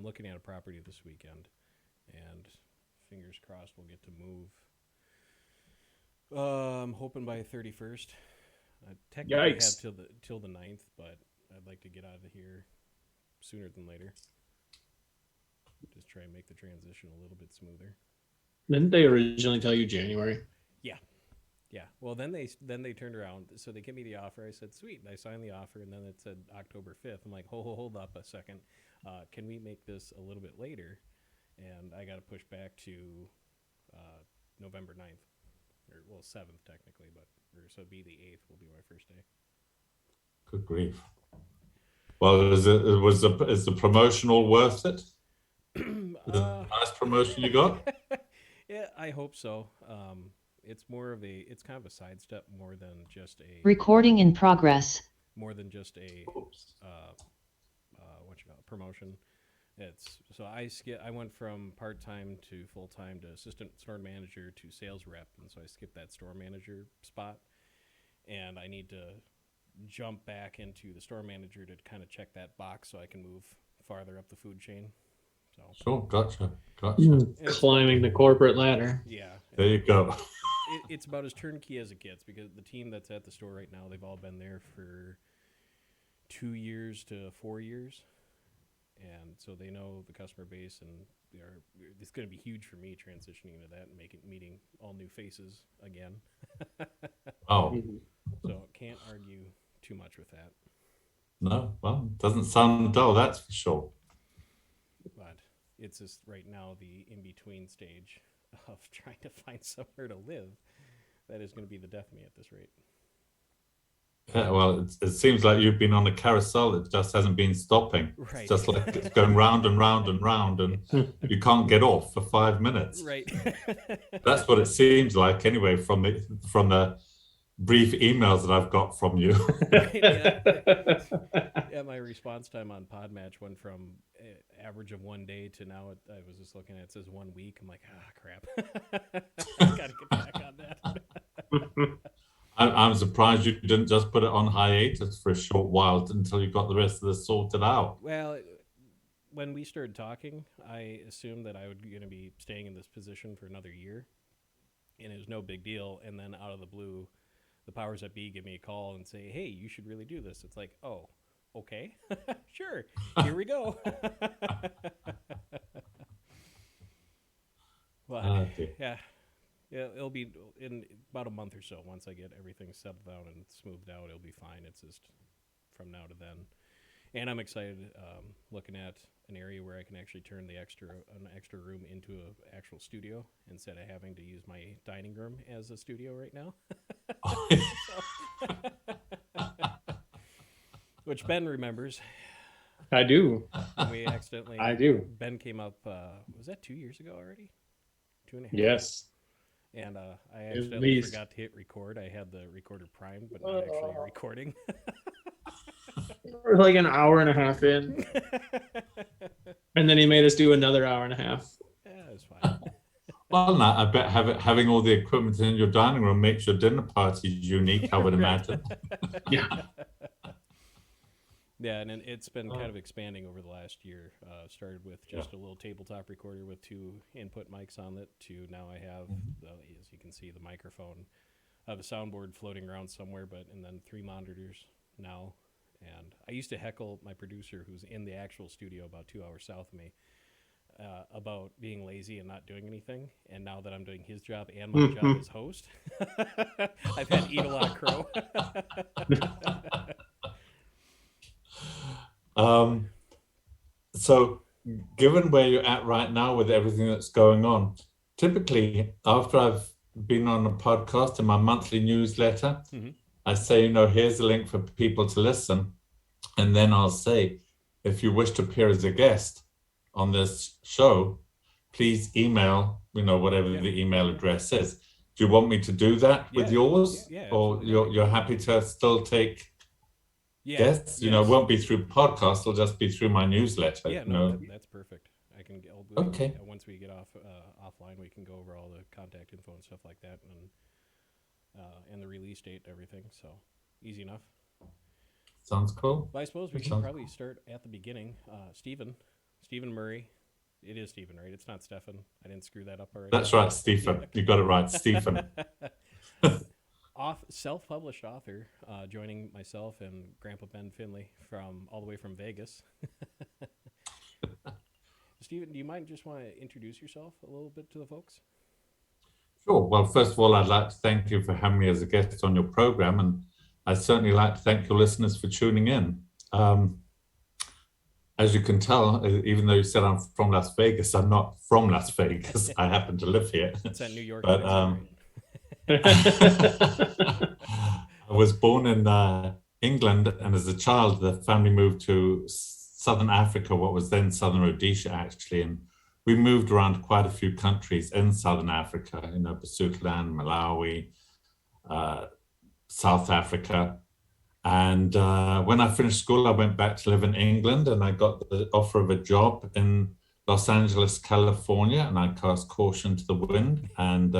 looking at a property this weekend, and fingers crossed we'll get to move. I'm hoping by 31st. I technically have Yikes. till the 9th, but I'd like to get out of here sooner than later. Just try and make the transition a little bit smoother. Didn't they originally tell you January? Yeah, yeah. Well, then they turned around, so they gave me the offer. I said, "Sweet." I signed the offer, and then it said October 5th. I'm like, hold up a second. Can we make this a little bit later? And I got to push back to November 9th, or well 7th technically, but so it'd be the 8th will be my first day. Good grief. Well, is the promotion all worth it? The nice promotion you got? Yeah, I hope so. It's kind of a sidestep more than just a Recording in progress. more than just a Oops. what you call it, promotion. It's so I went from part time to full time to assistant store manager to sales rep, and so I skipped that store manager spot, and I need to jump back into the store manager to kind of check that box so I can move farther up the food chain. So Sure, gotcha. Climbing the corporate ladder. yeah, There you go. it's about as turnkey as it gets because the team that's at the store right now, they've all been there for 2 years to 4 years, and so they know the customer base, and it's going to be huge for me transitioning into that and meeting all new faces again. Oh, So can't argue too much with that. no, well, doesn't sound dull, that's for sure. But it's just right now the in between stage of trying to find somewhere to live that is going to be the death of me at this rate. Yeah, well, it seems like you've been on a carousel that just hasn't been stopping. Right. It's just like it's going round and round and round, and you can't get off for 5 minutes. Right. That's what it seems like, anyway, from the brief emails that I've got from you. Right, yeah, my response time on Podmatch went from average of 1 day to now I was just looking at it says 1 week. I'm like, crap. Gotta get back on that. I'm surprised you didn't just put it on hiatus for a short while until you got the rest of this sorted out. Well, when we started talking, I assumed that I was going to be staying in this position for another year, and it was no big deal. And then out of the blue, the powers that be give me a call and say, "Hey, you should really do this." It's like, oh, okay, sure, here we go. But yeah, it'll be in about a month or so. Once I get everything settled down and smoothed out, it'll be fine. It's just from now to then. And I'm excited looking at an area where I can actually turn an extra room into an actual studio instead of having to use my dining room as a studio right now. Which Ben remembers. I do. We accidentally. I do. Ben came up. Was that 2 years ago already? 2.5. Yes. And I accidentally forgot to hit record. I had the recorder primed, but not actually recording. We're like an hour and a half in, and then he made us do another hour and a half. Yeah, it was fine. Well, now, I bet having all the equipment in your dining room makes your dinner party unique, I would imagine. Yeah. Yeah, and it's been kind of expanding over the last year. Started with just a little tabletop recorder with 2 input mics on it, to now I have, as you can see, the microphone. I have a soundboard floating around somewhere, and then 3 monitors now. And I used to heckle my producer, who's in the actual studio about 2 hours south of me, about being lazy and not doing anything. And now that I'm doing his job and my job as host, I've had to eat a lot of crow. So, given where you're at right now with everything that's going on, typically after I've been on a podcast in my monthly newsletter, I say, here's the link for people to listen. And then I'll say, if you wish to appear as a guest on this show, please email, whatever the email address is. Do you want me to do that with yours? Yeah, or you're happy to still take guests? It won't be through podcast, it'll just be through my newsletter. Yeah, no, that's perfect. Okay. Once we get offline, we can go over all the contact info and stuff like that, and the release date and everything. So easy enough. Sounds cool. Well, I suppose we can probably start at the beginning. Stephen, Stephen Murray. It is Stephen, right? It's not Stefan. I didn't screw that up already. That's right, Stephen. You got it right, Stephen. Self-published author, joining myself and Grandpa Ben Finley from all the way from Vegas. Stephen, do you mind just want to introduce yourself a little bit to the folks? Sure. Well, first of all, I'd like to thank you for having me as a guest on your program, and I'd certainly like to thank your listeners for tuning in. As you can tell, even though you said I'm from Las Vegas, I'm not from Las Vegas. I happen to live here. It's that New York. But I was born in England, and as a child, the family moved to Southern Africa, what was then Southern Rhodesia, actually, and we moved around quite a few countries in Southern Africa, Basutoland, Malawi, South Africa. And when I finished school, I went back to live in England, and I got the offer of a job in Los Angeles, California, and I cast caution to the wind and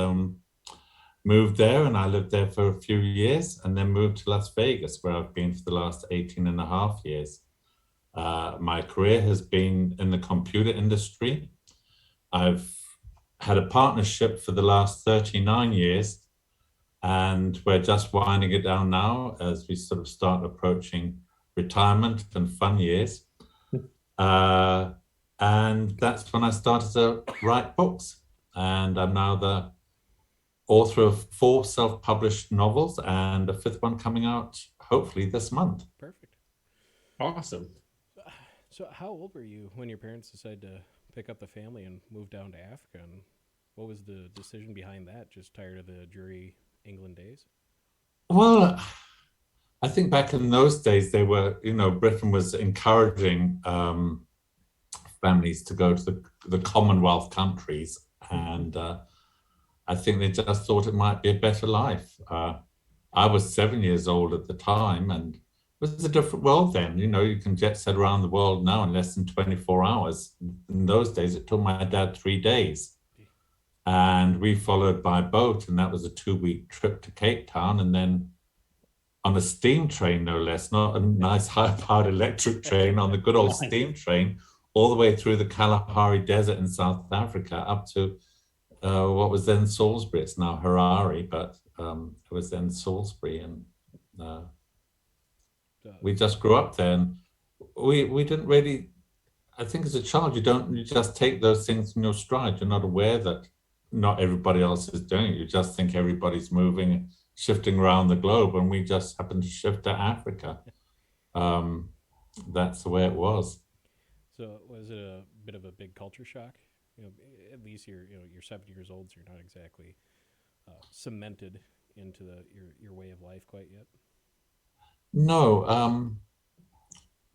moved there, and I lived there for a few years, and then moved to Las Vegas, where I've been for the last 18 and a half years. My career has been in the computer industry. I've had a partnership for the last 39 years, and we're just winding it down now as we sort of start approaching retirement and fun years. And that's when I started to write books. And I'm now the author of 4 self-published novels and a 5th one coming out hopefully this month. Perfect. Awesome. So how old were you when your parents decided to pick up the family and move down to Africa? And what was the decision behind that? Just tired of the dreary England days? Well, I think back in those days, they were, Britain was encouraging families to go to the Commonwealth countries. And I think they just thought it might be a better life. I was 7 years old at the time, and it was a different world then. You can jet set around the world now in less than 24 hours. In those days, it took my dad 3 days. And we followed by boat, and that was a 2-week trip to Cape Town, and then on a steam train, no less, not a nice high-powered electric train, on the good old steam train, all the way through the Kalahari Desert in South Africa up to what was then Salisbury. It's now Harare, but it was then Salisbury, and we just grew up there, and we didn't really. I think as a child, you just take those things in your stride. You're not aware that not everybody else is doing it. You just think everybody's moving, shifting around the globe, and we just happened to shift to Africa. That's the way it was. So was it a bit of a big culture shock? At least you're 7 years old, so you're not exactly cemented into your way of life quite yet. No,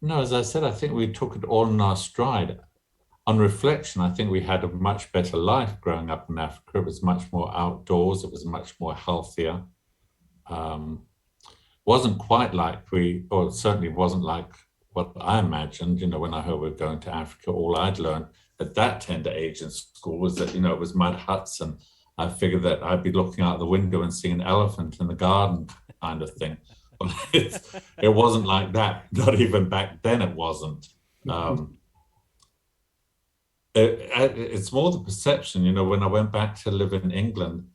no. As I said, I think we took it all in our stride. On reflection, I think we had a much better life growing up in Africa. It was much more outdoors. It was much more healthier. Wasn't quite like or certainly wasn't like what I imagined. When I heard we were going to Africa, all I'd learned at that tender age in school was that, it was mud huts, and I figured that I'd be looking out the window and seeing an elephant in the garden kind of thing. But it wasn't like that. Not even back then it wasn't. It's more the perception, when I went back to live in England,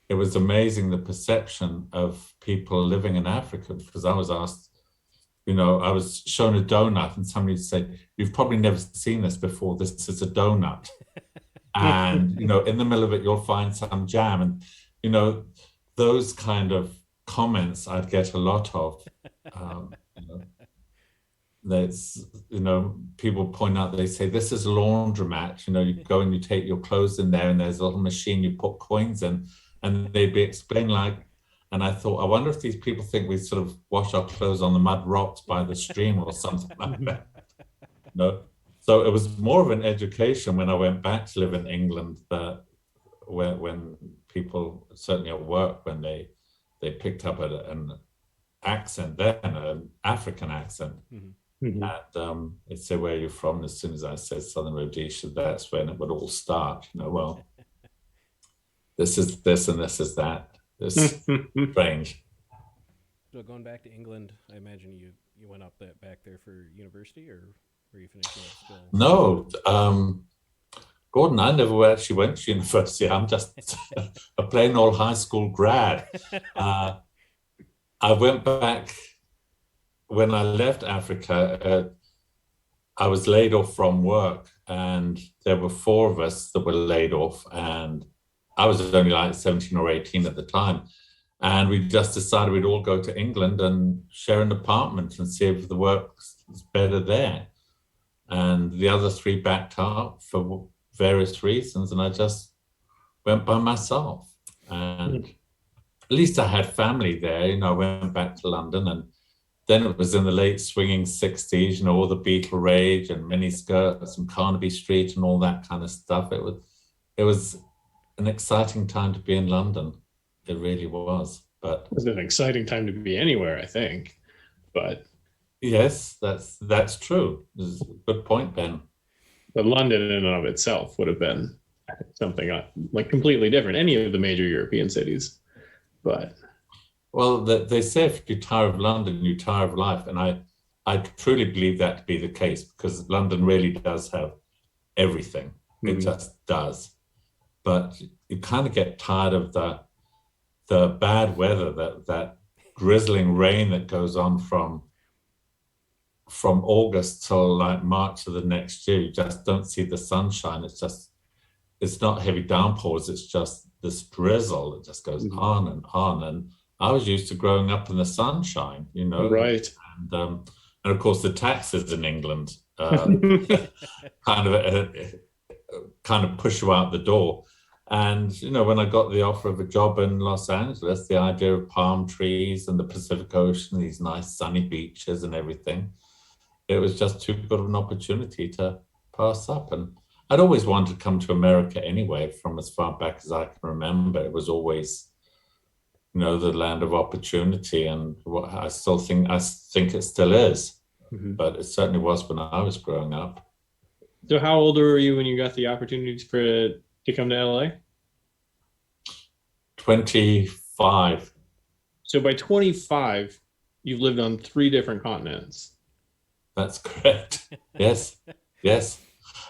it was amazing the perception of people living in Africa, because I was asked, I was shown a donut and somebody said, "You've probably never seen this before. This is a donut." And, in the middle of it, you'll find some jam. And, those kind of comments I'd get a lot of. There's, people point out, they say, "This is a laundromat." You go and you take your clothes in there, and there's a little machine you put coins in, and they'd be explained like, and I thought, I wonder if these people think we sort of wash our clothes on the mud rocks by the stream or something like that. No. So it was more of an education when I went back to live in England, that when people, certainly at work, when they picked up an accent then, an African accent. Mm-hmm. And they'd say, "Where are you from?" And as soon as I said Southern Rhodesia, that's when it would all start. Well, this is this and this is that. It's strange. So going back to England, I imagine you went back there for university, or Were you finishing up school? No, Gordon, I never actually went to university. I'm just a plain old high school grad. I went back when I left Africa. I was laid off from work, and there were 4 of us that were laid off, and I was only like 17 or 18 at the time. And we just decided we'd all go to England and share an apartment and see if the work was better there. And the other 3 backed out for various reasons, and I just went by myself. And at least I had family there. I went back to London, and then it was in the late swinging 60s, all the Beatle rage and miniskirts and Carnaby Street and all that kind of stuff. It was an exciting time to be in London. It really was. But it was an exciting time to be anywhere, I think. But yes, that's true. That's a good point, Ben. But London in and of itself would have been something like completely different, any of the major European cities. But well, they say if you tire of London, you tire of life. And I truly believe that to be the case, because London really does have everything. It just does. But you kind of get tired of the bad weather, that drizzling rain that goes on from August till like March of the next year. You just don't see the sunshine. It's not heavy downpours. It's just this drizzle that just goes on and on. And I was used to growing up in the sunshine, Right. And of course the taxes in England kind of push you out the door. And, when I got the offer of a job in Los Angeles, the idea of palm trees and the Pacific Ocean, these nice sunny beaches and everything, it was just too good of an opportunity to pass up. And I'd always wanted to come to America anyway, from as far back as I can remember. It was always, the land of opportunity, and what I think it still is. But it certainly was when I was growing up. So how old were you when you got the opportunity to come to LA? 25. So by 25, you've lived on 3 different continents. That's correct. Yes.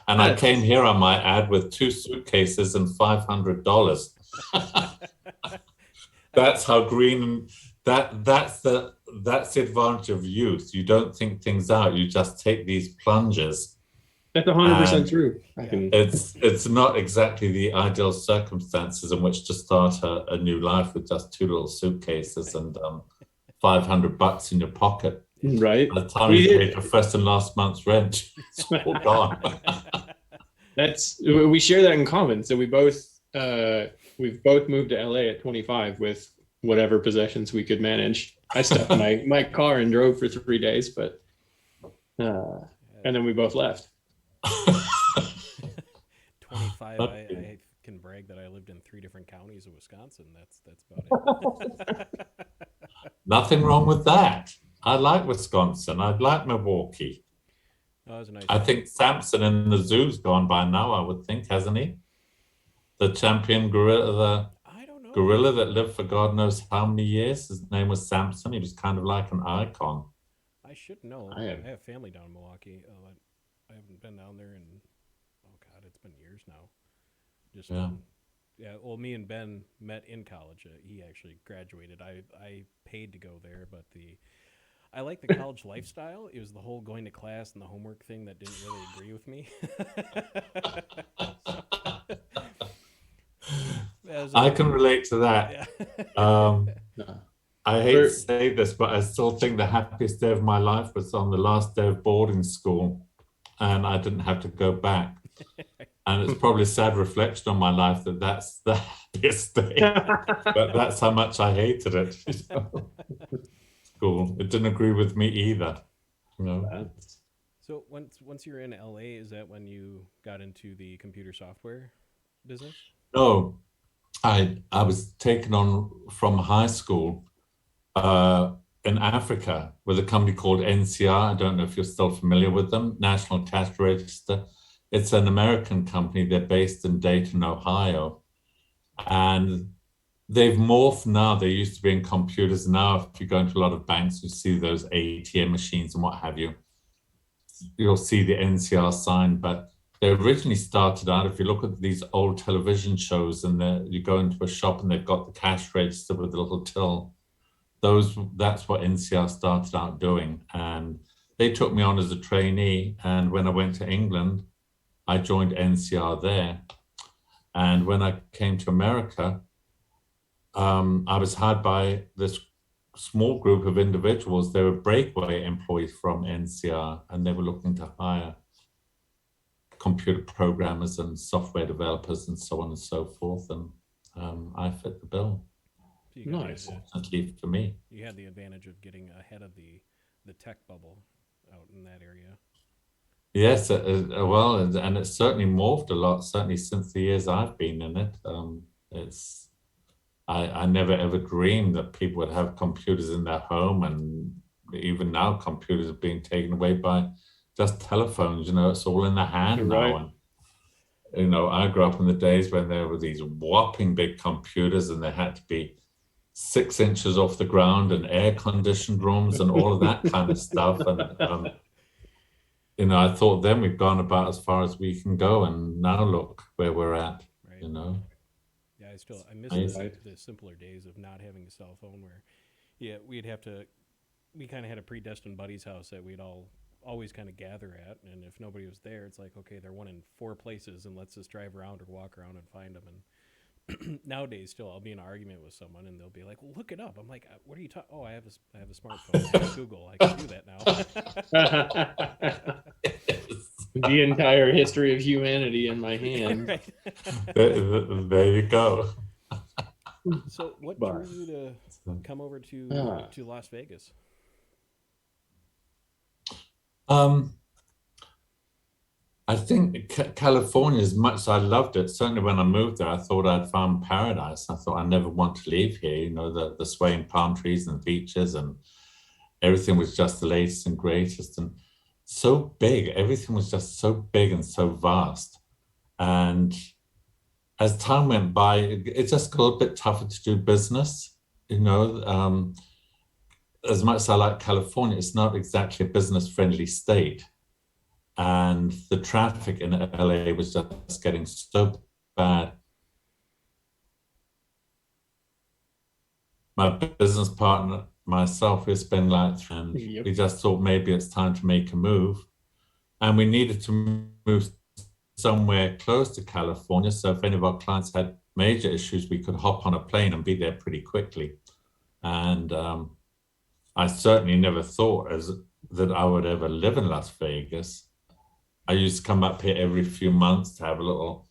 And I came here, I might add, with 2 suitcases and $500. That's how green. That's the advantage of youth. You don't think things out. You just take these plunges. That's 100% true. It's not exactly the ideal circumstances in which to start a new life with just 2 little suitcases and $500 in your pocket. Right. By the time you pay your first and last month's rent, it's all gone. We share that in common. So we've both moved to LA at 25 with whatever possessions we could manage. I stuck my car and drove for 3 days, but and then we both left. 25. I can brag that I lived in 3 different counties of Wisconsin. That's about it. Nothing wrong with that. I like Wisconsin. I like Milwaukee. Oh, that was a nice. I think Samson in the zoo's gone by now, I would think, hasn't he? The champion gorilla, I don't know. Gorilla that lived for God knows how many years. His name was Samson. He was kind of like an icon. I should know. I have family down in Milwaukee. I haven't been down there in, it's been years now. Just well, me and Ben met in college. He actually graduated. I paid to go there, but I like the college lifestyle. It was the whole going to class and the homework thing that didn't really agree with me. I can relate to that. Yeah. I hate to say this, but I still think the happiest day of my life was on the last day of boarding school, and I didn't have to go back. And it's probably a sad reflection on my life that that's the happiest day. But that's how much I hated it. School. It didn't agree with me either. So once you were in LA, is that when you got into the computer software business? No, I was taken on from high school in Africa with a company called NCR. I don't know if you're still familiar with them, National Cash Register. It's an American company. They're based in Dayton, Ohio. And they've morphed now. They used to be in computers. Now, if you go into a lot of banks, you see those ATM machines and what have you. you'll see the NCR sign, but they originally started out, if you look at these old television shows and you go into a shop and they've got the cash register with the little till, that's what NCR started out doing. And they took me on as a trainee. And when I went to England, I joined NCR there. And when I came to America, I was hired by this small group of individuals. They were breakaway employees from NCR, and they were looking to hire computer programmers and software developers and so on and so forth. And I fit the bill. So nice. Fortunately for me. You had the advantage of getting ahead of the tech bubble out in that area. Yes, well, and it's certainly morphed a lot, certainly since the years I've been in it. I never ever dreamed that people would have computers in their home, and even now computers are being taken away by just telephones. It's all in the hand now. And I grew up in the days when there were these whopping big computers, and they had to be 6 inches off the ground and air-conditioned rooms and all of that kind of stuff. And I thought then we'd gone about as far as we can go, and now look where we're at. Right. Yeah, I miss the simpler days of not having a cell phone where, we kind of had a predestined buddy's house that we'd always kind of gather at. And if nobody was there, it's like, okay, they're one in 4 places and let's just drive around or walk around and find them. And nowadays still I'll be in an argument with someone and they'll be like, well, look it up. I'm like, what are you talking? Oh, I have a smartphone. I have Google. I can do that now. The entire history of humanity in my hand. Right. There you go. So what drew you to come over to Las Vegas? I think California, as much as I loved it, certainly when I moved there, I thought I'd found paradise. I thought I never want to leave here. The swaying palm trees and beaches, and everything was just the latest and greatest, and so big. Everything was just so big and so vast. And as time went by, it just got a bit tougher to do business. As much as I like California, it's not exactly a business-friendly state. And the traffic in LA was just getting so bad. My business partner, myself, we spent and we just thought maybe it's time to make a move. And we needed to move somewhere close to California. So if any of our clients had major issues, we could hop on a plane and be there pretty quickly. And I certainly never thought that I would ever live in Las Vegas. I used to come up here every few months to have a little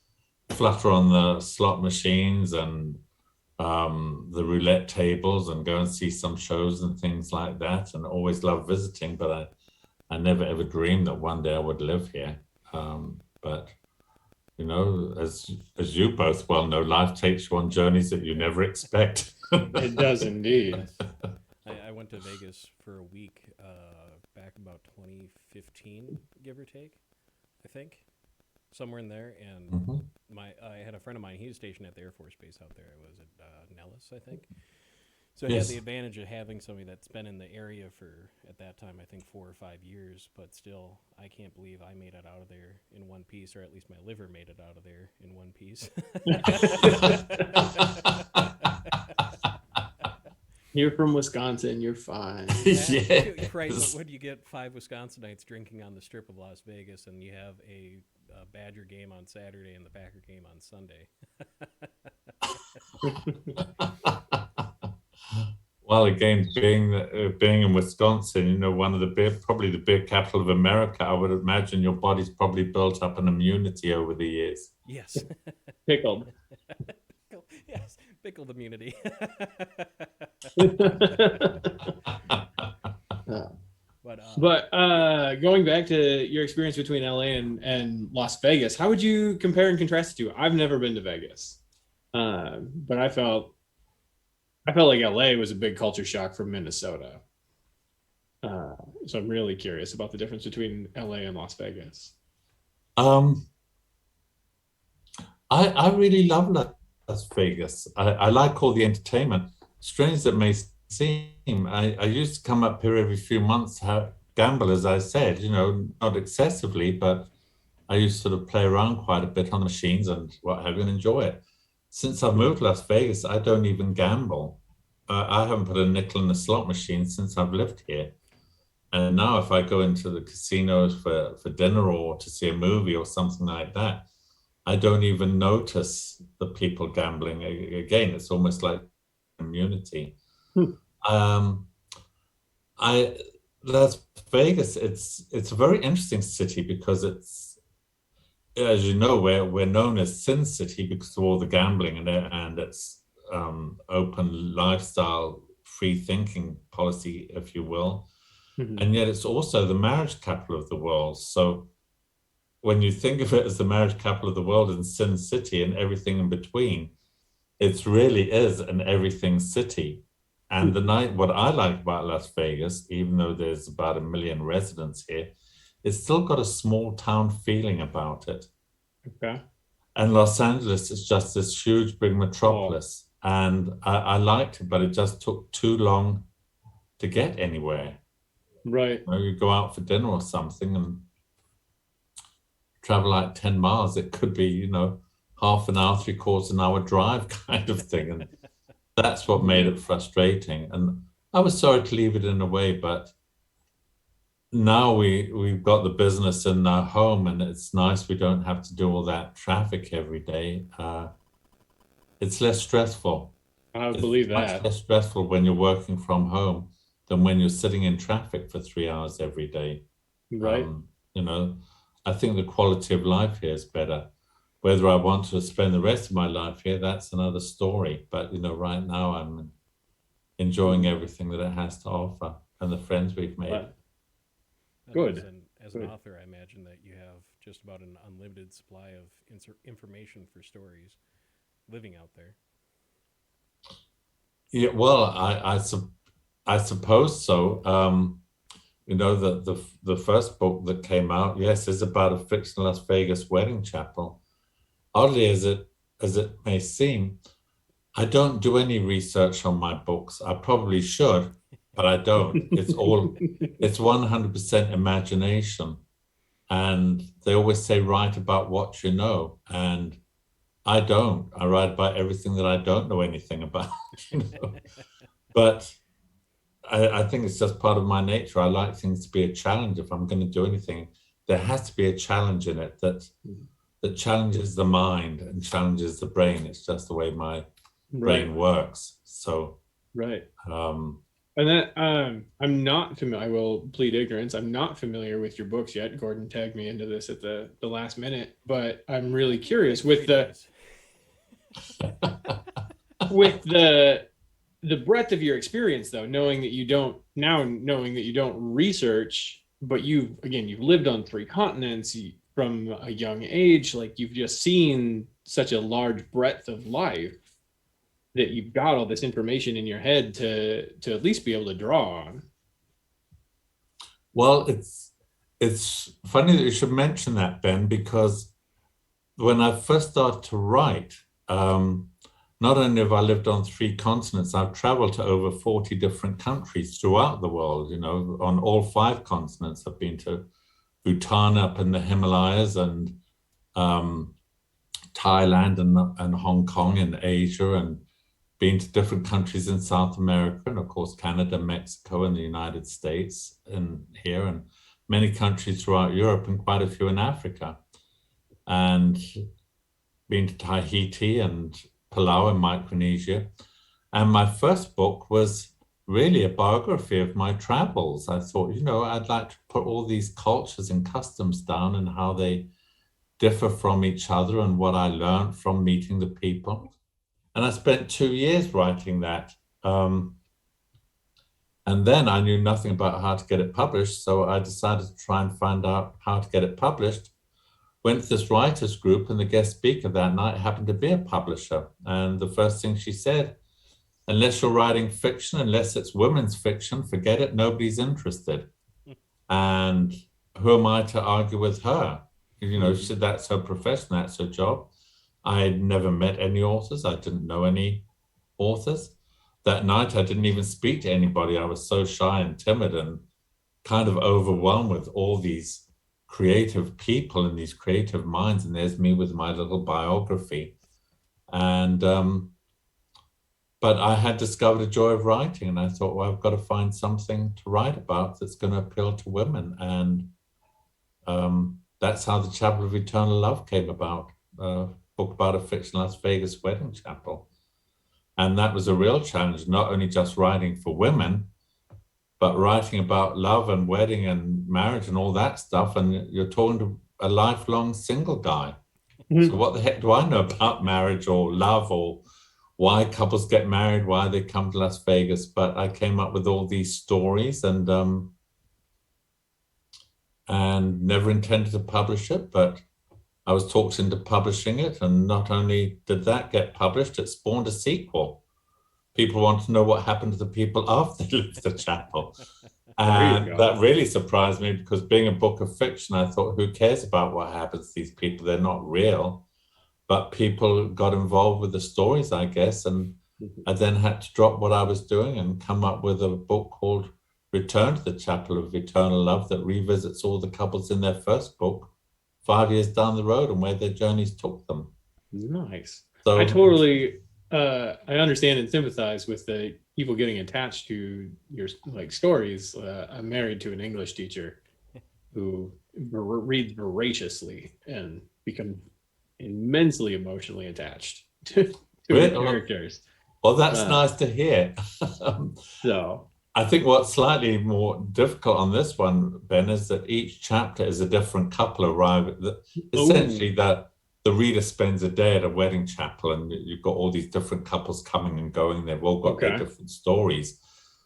flutter on the slot machines and the roulette tables and go and see some shows and things like that, and always loved visiting, but I never ever dreamed that one day I would live here. But as you both well know, life takes you on journeys that you never expect. It does indeed. I went to Vegas for a week back about 2015, give or take, I think, somewhere in there. And I had a friend of mine. He was stationed at the Air Force Base out there. It was at Nellis, I think. So he had the advantage of having somebody that's been in the area for, at that time, I think 4 or 5 years. But still, I can't believe I made it out of there in one piece, or at least my liver made it out of there in one piece. You're from Wisconsin. You're fine. Yeah. Right. When you get 5 Wisconsinites drinking on the Strip of Las Vegas, and you have a Badger game on Saturday and the Packer game on Sunday. Well, again, being in Wisconsin, one of probably the beer capital of America, I would imagine your body's probably built up an immunity over the years. Yes. Pickled. Yes, pickled immunity. But going back to your experience between LA and Las Vegas, how would you compare and contrast the two? I've never been to Vegas, but I felt like LA was a big culture shock from Minnesota. So I'm really curious about the difference between LA and Las Vegas. I really love Las Vegas. I like all the entertainment. Strange as it may seem, I used to come up here every few months, gamble, as I said, not excessively, but I used to sort of play around quite a bit on the machines and what have you, and enjoy it. Since I've moved to Las Vegas, I don't even gamble. I haven't put a nickel in a slot machine since I've lived here. And now if I go into the casinos for dinner or to see a movie or something like that, I don't even notice the people gambling. Again, it's almost like immunity. Las Vegas, it's a very interesting city because it's, as you know, we're known as Sin City because of all the gambling and its open lifestyle, free thinking policy, if you will. And yet it's also the marriage capital of the world. So when you think of it as the marriage capital of the world in Sin City and everything in between, it really is an everything city. And what I like about Las Vegas, even though there's about 1 million residents here, it's still got a small town feeling about it. Okay. And Los Angeles is just this huge big metropolis. And I liked it, but it just took too long to get anywhere. Right. You go out for dinner or something and travel like 10 miles. It could be, half an hour, 3/4 an hour drive kind of thing. And that's what made it frustrating. And I was sorry to leave it in a way, but now we've got the business in our home and it's nice. We don't have to do all that traffic every day. It's less stressful. I believe that. It's much less stressful when you're working from home than when you're sitting in traffic for 3 hours every day. Right. I think the quality of life here is better. Whether I want to spend the rest of my life here, that's another story. But, right now I'm enjoying everything that it has to offer and the friends we've made. Right. Good. As an author, I imagine that you have just about an unlimited supply of information for stories living out there. Yeah, well, I suppose so. The first book that came out, yes, is about a fictional Las Vegas wedding chapel. Oddly as it may seem, I don't do any research on my books. I probably should, but I don't. It's 100% imagination. And they always say, write about what you know. And I don't. I write about everything that I don't know anything about. But I think it's just part of my nature. I like things to be a challenge. If I'm going to do anything, there has to be a challenge in it that challenges the mind and challenges the brain. It's just the way my brain works. So right. And that I'm not familiar. I will plead ignorance. I'm not familiar with your books yet. Gordon tagged me into this at the last minute, but I'm really curious with the breadth of your experience, though, knowing that you don't research, but you've lived on 3 continents from a young age. Like, you've just seen such a large breadth of life that you've got all this information in your head to at least be able to draw on. Well, it's funny that you should mention that, Ben, because when I first started to write, not only have I lived on 3 continents, I've traveled to over 40 different countries throughout the world, on all 5 continents. I've been to Bhutan up in the Himalayas and Thailand and Hong Kong in Asia, and been to different countries in South America, and of course Canada, Mexico, and the United States, and here, and many countries throughout Europe, and quite a few in Africa, and been to Tahiti and Palau in Micronesia. And my first book was really a biography of my travels. I thought, I'd like to put all these cultures and customs down and how they differ from each other and what I learned from meeting the people. And I spent 2 years writing that. And then I knew nothing about how to get it published. So I decided to try and find out how to get it published. Went to this writers group, and the guest speaker that night happened to be a publisher. And the first thing she said, unless you're writing fiction, unless it's women's fiction, forget it, nobody's interested. And who am I to argue with her? She said that's her profession, that's her job. I had never met any authors. I didn't know any authors. That night, I didn't even speak to anybody. I was so shy and timid and kind of overwhelmed with all these creative people and these creative minds. And there's me with my little biography. And but I had discovered a joy of writing, and I thought, well, I've got to find something to write about that's going to appeal to women. And that's how the Chapel of Eternal Love came about, a book about a fictional Las Vegas wedding chapel. And that was a real challenge, not only just writing for women, but writing about love and wedding and marriage and all that stuff. And you're talking to a lifelong single guy. So what the heck do I know about marriage or love or why couples get married, why they come to Las Vegas? But I came up with all these stories and never intended to publish it, but I was talked into publishing it. And not only did that get published, it spawned a sequel. People want to know what happened to the people after they left the chapel. And that really surprised me, because being a book of fiction, I thought, who cares about what happens to these people? They're not real. But people got involved with the stories, I guess. And I then had to drop what I was doing and come up with a book called Return to the Chapel of Eternal Love that revisits all the couples in their first book 5 years down the road and where their journeys took them. Nice. So I totally I understand and sympathize with the people getting attached to your stories. I'm married to an English teacher who reads voraciously and becomes immensely emotionally attached to the characters. Well, that's nice to hear. So I think what's slightly more difficult on this one, Ben, is that each chapter is a different couple arrive. Essentially, that the reader spends a day at a wedding chapel, and you've got all these different couples coming and going. They've all got their different stories.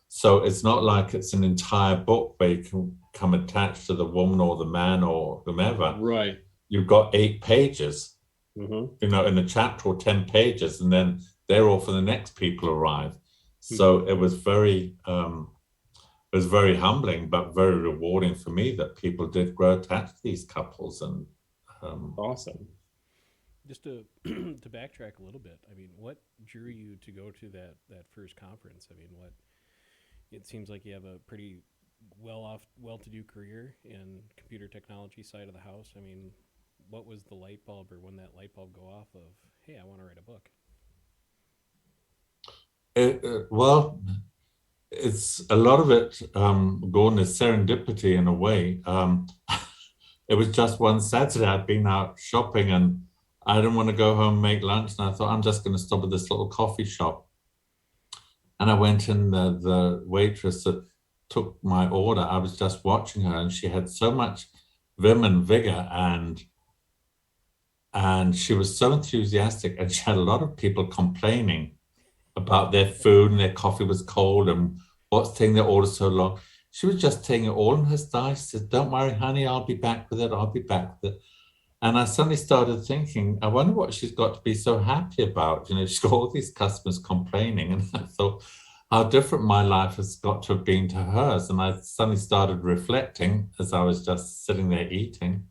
So it's not like it's an entire book where you can come attached to the woman or the man or whomever. Right. You've got 8 pages, you know, in a chapter, or 10 pages, and then they're off and the next people arrive. So it was very humbling, but very rewarding for me that people did grow attached to these couples. And awesome. Just to to backtrack a little bit, I mean, what drew you to go to that first conference? I mean, it seems like you have a pretty well-to-do career in computer technology side of the house. I mean, what was the light bulb, or when that light bulb go off of, hey, I want to write a book? Well, it's a lot of it, Gordon, is serendipity in a way. It was just one Saturday, I'd been out shopping and I didn't want to go home and make lunch. And I thought, I'm just going to stop at this little coffee shop. And I went in, the waitress that took my order, I was just watching her, and she had so much vim and vigor, and she was so enthusiastic, and she had a lot of people complaining about their food, and their coffee was cold, and what's taking their order so long. She was just taking it all in her style. She said, don't worry, honey, I'll be back with it. I'll be back with it. And I suddenly started thinking, I wonder what she's got to be so happy about. You know, she's got all these customers complaining. And I thought how different my life has got to have been to hers. And I suddenly started reflecting as I was just sitting there eating.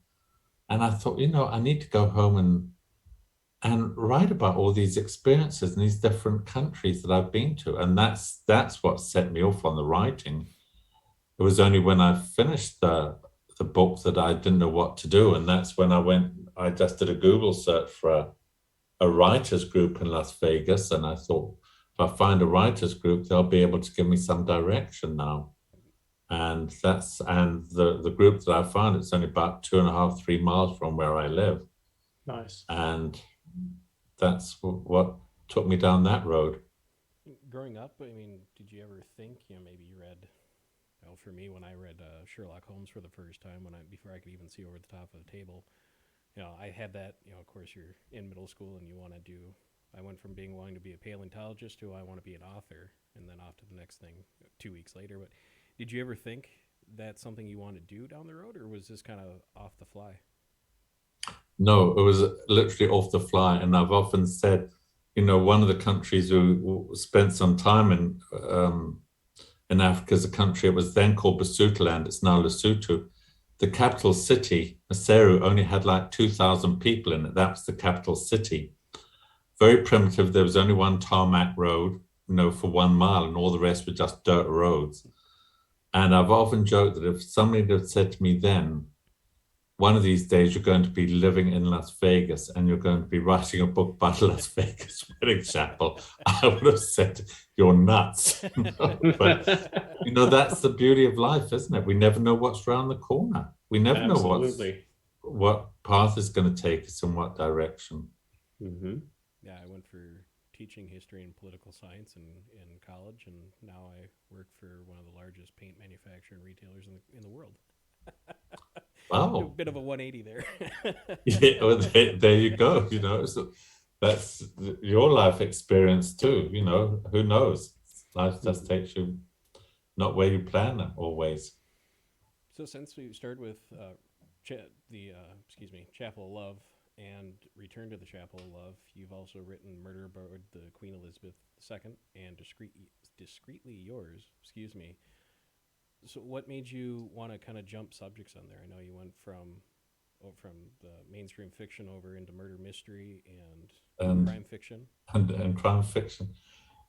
And I thought, you know, I need to go home and write about all these experiences in these different countries that I've been to. And that's what set me off on the writing. It was only when I finished the book that I didn't know what to do. And that's when I just did a Google search for a writers group in Las Vegas. And I thought, if I find a writers group, they'll be able to give me some direction now. And the group that I found, it's only about 2.5, 3 miles from where I live. Nice. And that's what took me down that road. Growing up, I mean, did you ever think, you know, maybe you read, well, for me, when I read Sherlock Holmes for the first time, before I could even see over the top of the table, you know, I had that, you know, of course, you're in middle school and you want to do, I went from wanting to be a paleontologist to I want to be an author, and then off to the next thing 2 weeks later. But did you ever think that's something you want to do down the road, or was this kind of off the fly? No, it was literally off the fly. And I've often said, you know, one of the countries who spent some time in Africa is a country, it was then called Basutoland, it's now Lesotho. The capital city, Maseru, only had like 2,000 people in it. That was the capital city. Very primitive. There was only one tarmac road, you know, for 1 mile, and all the rest were just dirt roads. And I've often joked that if somebody had said to me then, one of these days you're going to be living in Las Vegas and you're going to be writing a book about Las Vegas wedding chapel, I would have said, you're nuts. But, that's the beauty of life, isn't it? We never know what's around the corner. We never know what path is going to take us in what direction. Mm-hmm. Yeah, I went for teaching history and political science in college, and now I work for one of the largest paint manufacturing retailers in the world. Wow. A bit of a 180 there. Yeah, well, there you go. So that's your life experience too. Who knows? Life just takes you not where you plan it always. So since we started with Chapel of Love and Return to the Chapel of Love, you've also written Murder Aboard the Queen Elizabeth II and Discreetly Yours. Excuse me. So what made you want to kind of jump subjects on there? I know you went from the mainstream fiction over into murder mystery and crime fiction. And crime fiction.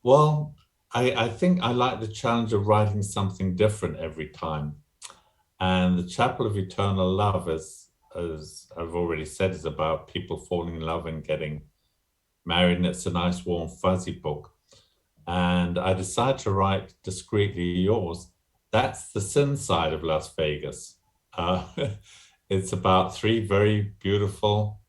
Well, I think I like the challenge of writing something different every time. And the Chapel of Eternal Love, as I've already said, is about people falling in love and getting married. And it's a nice, warm, fuzzy book. And I decided to write Discreetly Yours. That's the sin side of Las Vegas. It's about three very beautiful,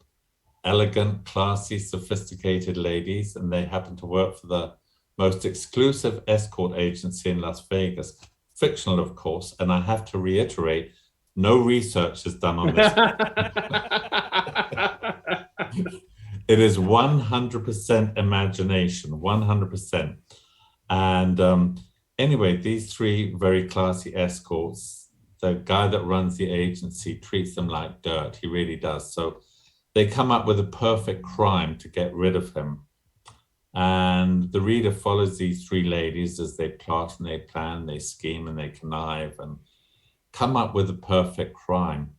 elegant, classy, sophisticated ladies, and they happen to work for the most exclusive escort agency in Las Vegas. Fictional, of course, and I have to reiterate, no research is done on this. It is 100% imagination, 100%. And anyway, these three very classy escorts, the guy that runs the agency treats them like dirt. He really does. So they come up with a perfect crime to get rid of him. And the reader follows these three ladies as they plot and they plan, they scheme and they connive and come up with a perfect crime.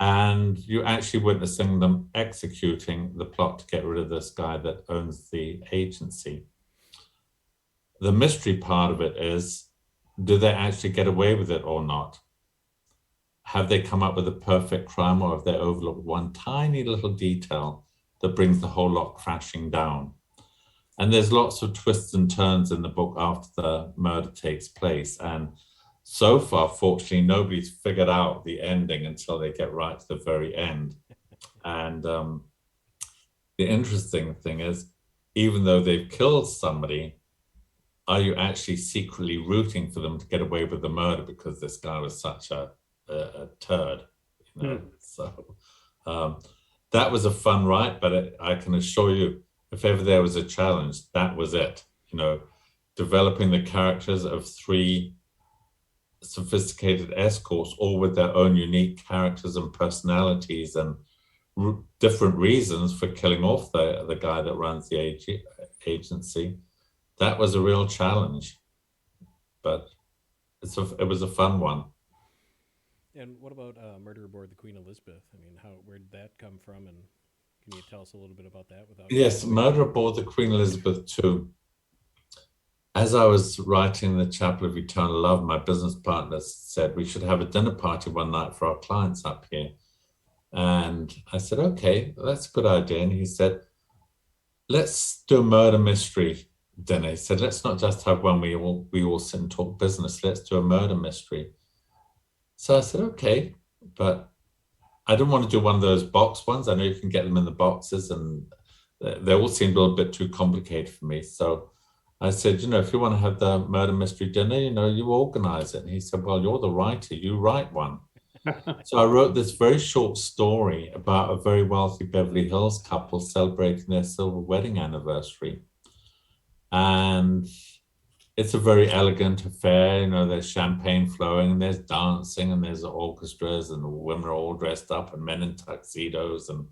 And you're actually witnessing them executing the plot to get rid of this guy that owns the agency. The mystery part of it is, do they actually get away with it or not? Have they come up with a perfect crime, or have they overlooked one tiny little detail that brings the whole lot crashing down? And there's lots of twists and turns in the book after the murder takes place. And so far, fortunately, nobody's figured out the ending until they get right to the very end. And the interesting thing is, even though they've killed somebody, are you actually secretly rooting for them to get away with the murder because this guy was such a turd? So that was a fun write, but I can assure you, if ever there was a challenge, that was it. Developing the characters of three sophisticated escorts, all with their own unique characters and personalities and different reasons for killing off the guy that runs the agency. That was a real challenge, but it was a fun one. And what about Murder Aboard the Queen Elizabeth? I mean, where did that come from? And can you tell us a little bit about that? Yes, Murder Aboard the Queen Elizabeth II. As I was writing the Chapel of Eternal Love, my business partner said we should have a dinner party one night for our clients up here. And I said, okay, that's a good idea. And he said, let's do a murder mystery dinner. He said, let's not just have one we all sit and talk business. Let's do a murder mystery. So I said, okay, but I didn't want to do one of those box ones. I know you can get them in the boxes, and they all seemed a little bit too complicated for me. So I said, if you want to have the murder mystery dinner, you organize it. And he said, well, you're the writer, you write one. So I wrote this very short story about a very wealthy Beverly Hills couple celebrating their silver wedding anniversary. And it's a very elegant affair. There's champagne flowing, and there's dancing, and there's orchestras, and the women are all dressed up, and men in tuxedos. And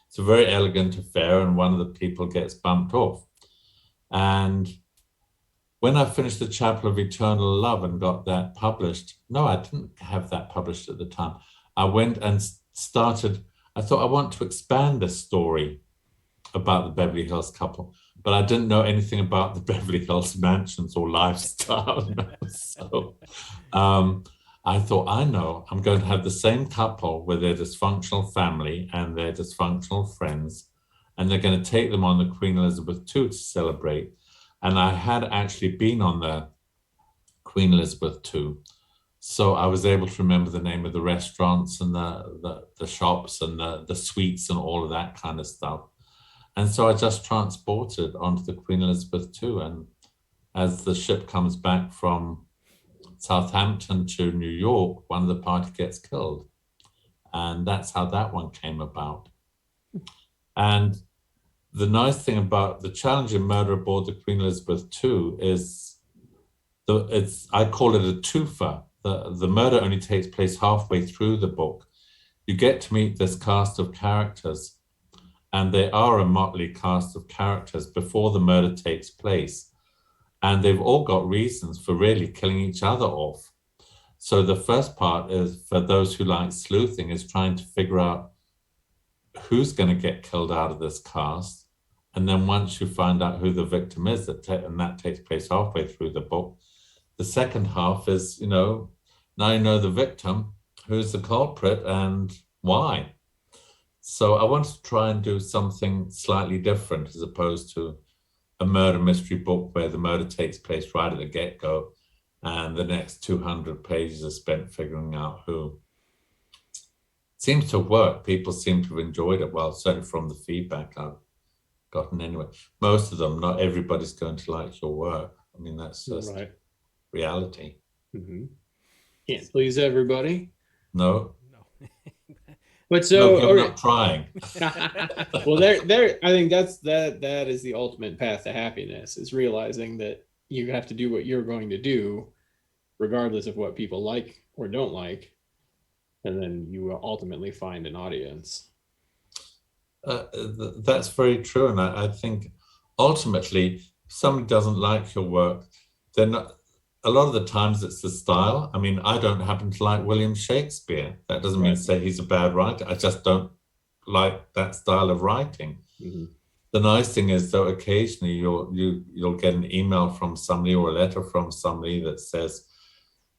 it's a very elegant affair, and one of the people gets bumped off. And when I finished the Chapel of Eternal Love and got that published, no, I didn't have that published at the time. I went and started, I thought I want to expand this story about the Beverly Hills couple, but I didn't know anything about the Beverly Hills mansions or lifestyle. So I thought, I know, I'm going to have the same couple with their dysfunctional family and their dysfunctional friends, and they're going to take them on the Queen Elizabeth II to celebrate. And I had actually been on the Queen Elizabeth II, so I was able to remember the name of the restaurants and the shops and the suites and all of that kind of stuff. And so I just transported onto the Queen Elizabeth II. And as the ship comes back from Southampton to New York, one of the party gets killed. And that's how that one came about. And the nice thing about the challenging murder aboard the Queen Elizabeth II is I call it a twofer. The murder only takes place halfway through the book. You get to meet this cast of characters, and they are a motley cast of characters before the murder takes place. And they've all got reasons for really killing each other off. So the first part is, for those who like sleuthing, is trying to figure out who's going to get killed out of this cast. And then once you find out who the victim is, and that takes place halfway through the book, the second half is, now you know the victim, who's the culprit and why. So I wanted to try and do something slightly different as opposed to a murder mystery book where the murder takes place right at the get-go and the next 200 pages are spent figuring out who. Seems to work. People seem to have enjoyed it. Well, certainly from the feedback I've gotten anyway. Most of them, not everybody's going to like your work. I mean, that's just reality. Mm-hmm. Can't please everybody. No. But so no, I'm not trying. Well, there. I think that is the ultimate path to happiness, is realizing that you have to do what you're going to do, regardless of what people like or don't like, and then you will ultimately find an audience. That's very true, and I think ultimately, if somebody doesn't like your work, then a lot of the times it's the style. I mean, I don't happen to like William Shakespeare. That doesn't mean to say he's a bad writer. I just don't like that style of writing. Mm-hmm. The nice thing is, though, occasionally you'll get an email from somebody or a letter from somebody that says,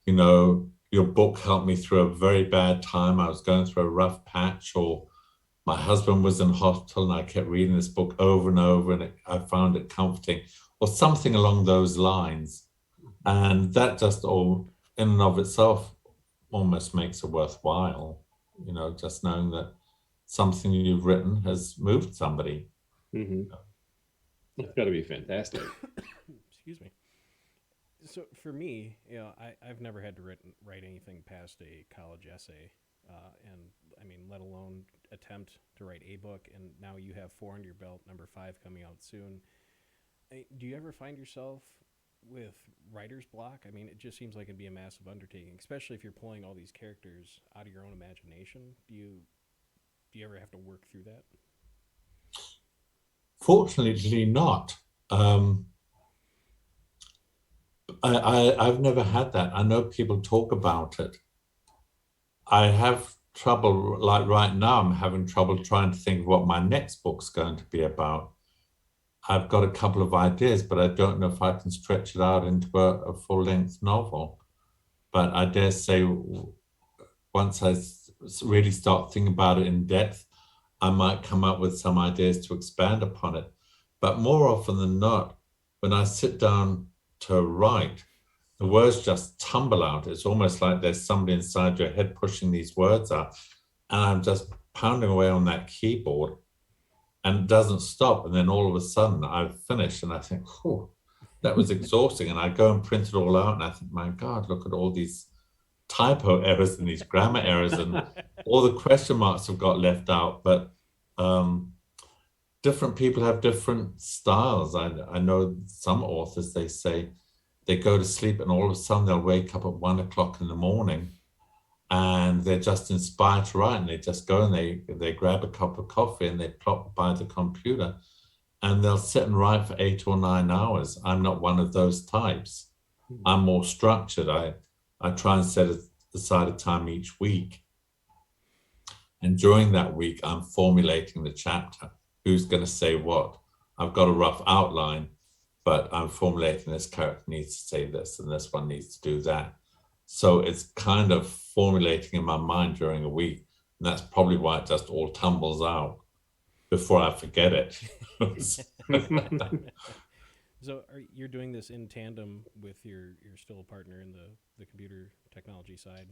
your book helped me through a very bad time. I was going through a rough patch, or my husband was in hospital and I kept reading this book over and over and I found it comforting, or something along those lines. And that just all in and of itself almost makes it worthwhile, just knowing that something you've written has moved somebody. Mm-hmm. It's got to be fantastic. Excuse me. So for me, I've never had to write anything past a college essay, and I mean, let alone attempt to write a book. And now you have 4 under your belt, number 5 coming out soon. Do you ever find yourself with writer's block? I mean, it just seems like it'd be a massive undertaking, especially if you're pulling all these characters out of your own imagination. Do you ever have to work through that? Fortunately not. I've never had that. I know people talk about it. I have trouble, like right now, I'm having trouble trying to think of what my next book's going to be about. I've got a couple of ideas, but I don't know if I can stretch it out into a full-length novel. But I dare say once I really start thinking about it in depth, I might come up with some ideas to expand upon it. But more often than not, when I sit down to write, the words just tumble out. It's almost like there's somebody inside your head pushing these words out. And I'm just pounding away on that keyboard and it doesn't stop. And then all of a sudden I've finished and I think, oh, that was exhausting. And I go and print it all out and I think, my God, look at all these typo errors and these grammar errors and all the question marks have got left out. But different people have different styles. I know some authors, they say they go to sleep and all of a sudden they'll wake up at 1 o'clock in the morning and they're just inspired to write, and they just go and they grab a cup of coffee and they plop by the computer and they'll sit and write for 8 or 9 hours. I'm not one of those types. I'm more structured. I try and set aside a time each week. And during that week, I'm formulating the chapter. Who's going to say what? I've got a rough outline, but I'm formulating this character needs to say this and this one needs to do that. So it's kind of formulating in my mind during a week. And that's probably why it just all tumbles out before I forget it. So you're doing this in tandem with your still partner in the computer technology side?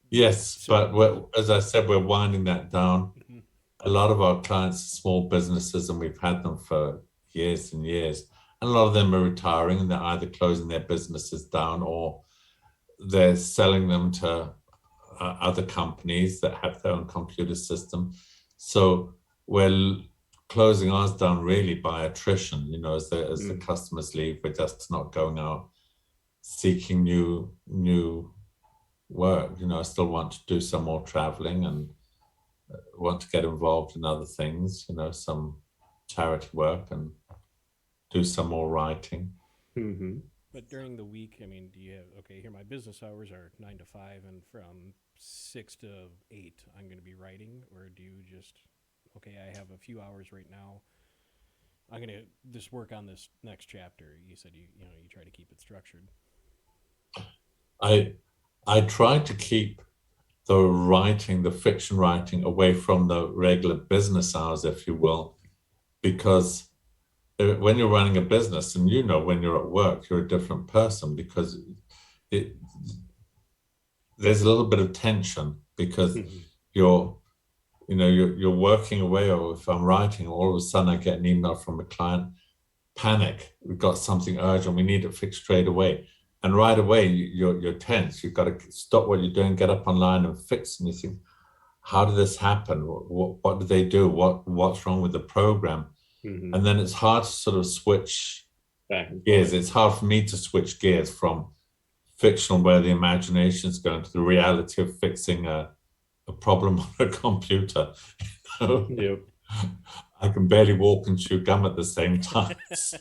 Yes, but as I said, we're winding that down. Mhm. A lot of our clients are small businesses, and we've had them for years and years. And a lot of them are retiring, and they're either closing their businesses down or they're selling them to other companies that have their own computer system. So we're closing ours down really by attrition. You know, as the customers leave, we're just not going out seeking new work. You know, I still want to do some more traveling and want to get involved in other things, you know, some charity work and do some more writing. Mm-hmm. But during the week, I mean, do you have, okay, here my business hours are 9 to 5, and from 6 to 8, I'm going to be writing? Or do you just, okay, I have a few hours right now, I'm going to just work on this next chapter? You said you try to keep it structured. I try to keep the fiction writing away from the regular business hours, if you will, because when you're running a business, and you know, when you're at work, you're a different person, because there's a little bit of tension because you're working away, or if I'm writing, all of a sudden I get an email from a client, panic, we've got something urgent, we need it fixed straight away. And right away, you're tense. You've got to stop what you're doing, get up online and fix. And you think, how did this happen? What did they do? What's wrong with the program? Mm-hmm. And then it's hard to sort of switch gears. It's hard for me to switch gears from fictional, where the imagination is going, to the reality of fixing a problem on a computer. You know? Yep. I can barely walk and chew gum at the same time. So.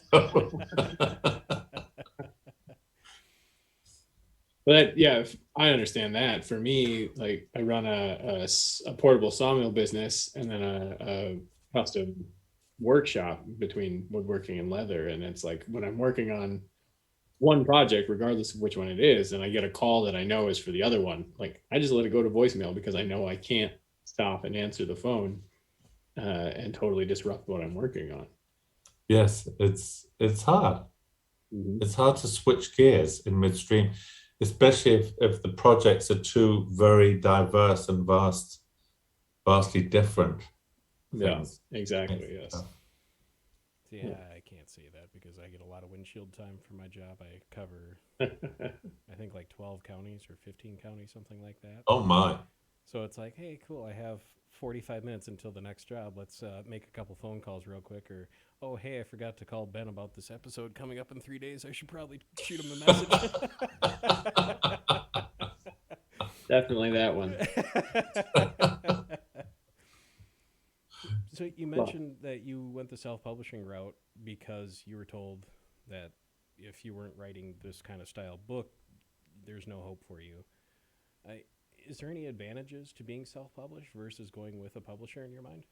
But yeah, I understand that. For me, like, I run a portable sawmill business, and then a custom workshop between woodworking and leather. And it's like, when I'm working on one project, regardless of which one it is, and I get a call that I know is for the other one, like, I just let it go to voicemail, because I know I can't stop and answer the phone and totally disrupt what I'm working on. Yes, it's hard. Mm-hmm. It's hard to switch gears in midstream, especially if the projects are two very diverse and vastly different things. Yeah, exactly. Yes. Yeah, I can't say that because I get a lot of windshield time for my job. I cover, I think, like 12 counties or 15 counties, something like that. Oh my. So it's like, hey, cool, I have 45 minutes until the next job. Let's make a couple phone calls real quick. Or, oh, hey, I forgot to call Ben about this episode coming up in 3 days. I should probably shoot him a message. Definitely that one. So you mentioned that you went the self-publishing route because you were told that if you weren't writing this kind of style book, there's no hope for you. Is there any advantages to being self-published versus going with a publisher in your mind?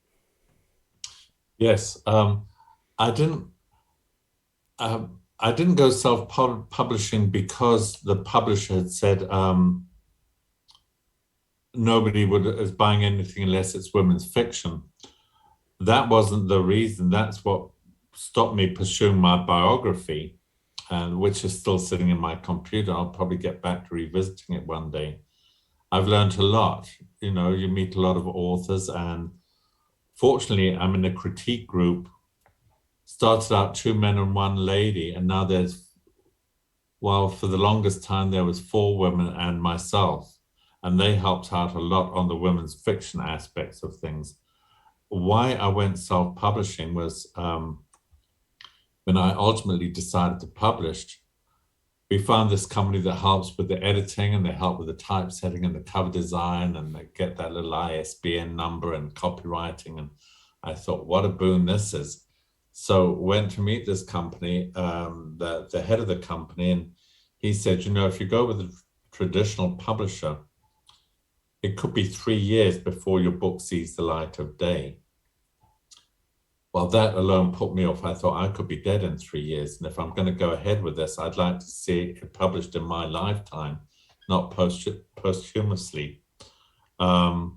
Yes, I didn't go self-publishing because the publisher had said nobody is buying anything unless it's women's fiction. That wasn't the reason. That's what stopped me pursuing my biography, and which is still sitting in my computer. I'll probably get back to revisiting it one day. I've learned a lot. You know, you meet a lot of authors, and fortunately, I'm in a critique group. Started out 2 men and 1 lady, and now for the longest time, there was 4 women and myself, and they helped out a lot on the women's fiction aspects of things. Why I went self-publishing was when I ultimately decided to publish, we found this company that helps with the editing, and they help with the typesetting and the cover design, and they get that little ISBN number and copywriting. And I thought, what a boon this is. So went to meet this company, the head of the company, and he said, you know, if you go with a traditional publisher, it could be 3 years before your book sees the light of day. well, that alone put me off. I thought I could be dead in 3 years. And if I'm going to go ahead with this, I'd like to see it published in my lifetime, not posthumously. But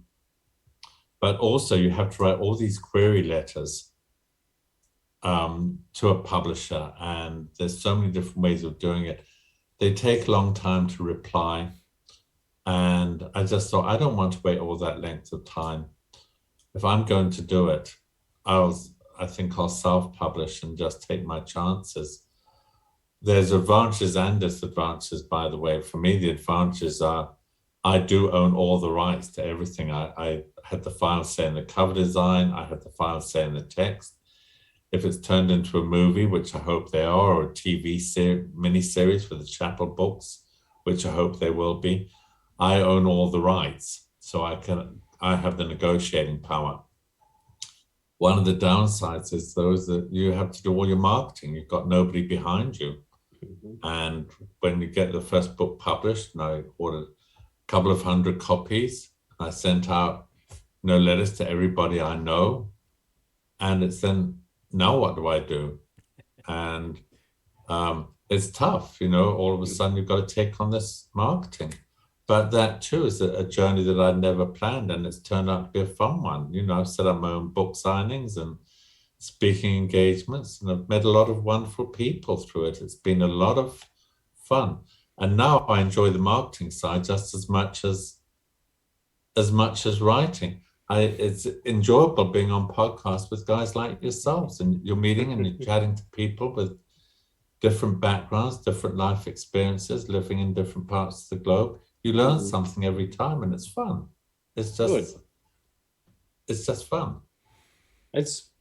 also you have to write all these query letters to a publisher. And there's so many different ways of doing it. They take a long time to reply. And I just thought, I don't want to wait all that length of time. If I'm going to do it, I think I'll self-publish and just take my chances. There's advantages and disadvantages, by the way. For me, the advantages are I do own all the rights to everything. I had the final say in the cover design. I had the final say in the text. If it's turned into a movie, which I hope they are, or a TV miniseries for the Chapel books, which I hope they will be, I own all the rights. So I have the negotiating power. One of the downsides is those that you have to do all your marketing. You've got nobody behind you. And when you get the first book published, and I ordered a couple of 100 copies, I sent out letters to everybody I know. And it's then, now what do I do? And it's tough, all of a sudden you've got to take on this marketing. But that too is a journey that I'd never planned, and it's turned out to be a fun one. I've set up my own book signings and speaking engagements, and I've met a lot of wonderful people through it. It's been a lot of fun. And now I enjoy the marketing side just as much as writing. It's enjoyable being on podcasts with guys like yourselves, and you're meeting and you're chatting to people with different backgrounds, different life experiences, living in different parts of the globe. You learn something every time, and it's fun. It's just fun. It's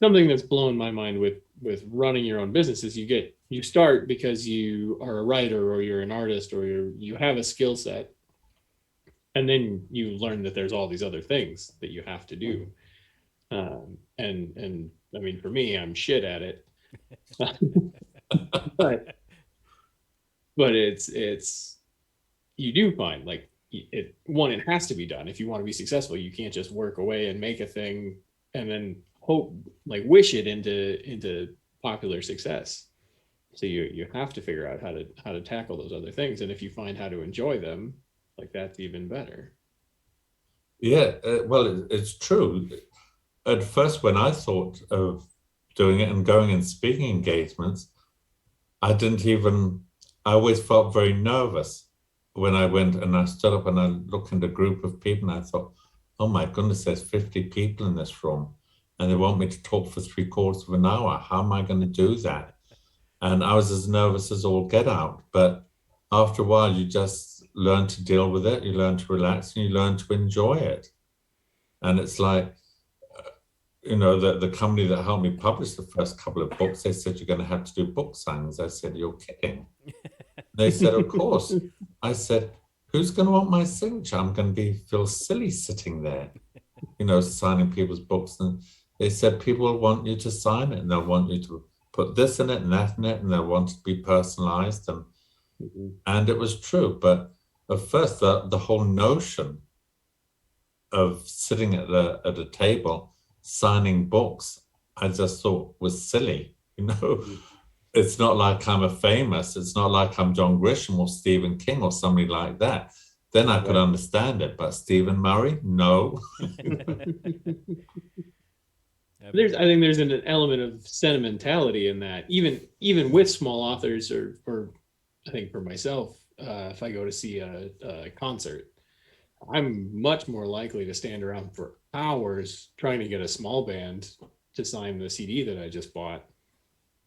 something that's blown my mind with running your own business is you start because you are a writer or you're an artist or you have a skill set, and then you learn that there's all these other things that you have to do. And I mean, for me, I'm shit at it. but it's you do find it has to be done. If you want to be successful, you can't just work away and make a thing and then hope, wish it into popular success. So you have to figure out how to tackle those other things. And if you find how to enjoy them, that's even better. Yeah, well, it's true. At first, when I thought of doing it and going and speaking engagements, I always felt very nervous when I went and I stood up and I looked at a group of people and I thought, oh my goodness, there's 50 people in this room and they want me to talk for 3/4 of an hour. How am I going to do that? And I was as nervous as all get out. But after a while, you just learn to deal with it. You learn to relax and you learn to enjoy it. And it's like, the company that helped me publish the first couple of books, they said, you're going to have to do book signings. I said, you're kidding. They said, of course. I said, who's going to want my signature? I'm going to feel silly sitting there, signing people's books. And they said, people will want you to sign it and they'll want you to put this in it and that in it, and they'll want it to be personalized. And it was true. But at first, the whole notion of sitting at a table signing books, I just thought was silly. It's not like I'm famous. It's not like I'm John Grisham or Stephen King or somebody like that. Then I could understand it. But Stephen Murray, no. I think there's an element of sentimentality in that. Even with small authors, or I think for myself, if I go to see a concert, I'm much more likely to stand around for hours trying to get a small band to sign the CD that I just bought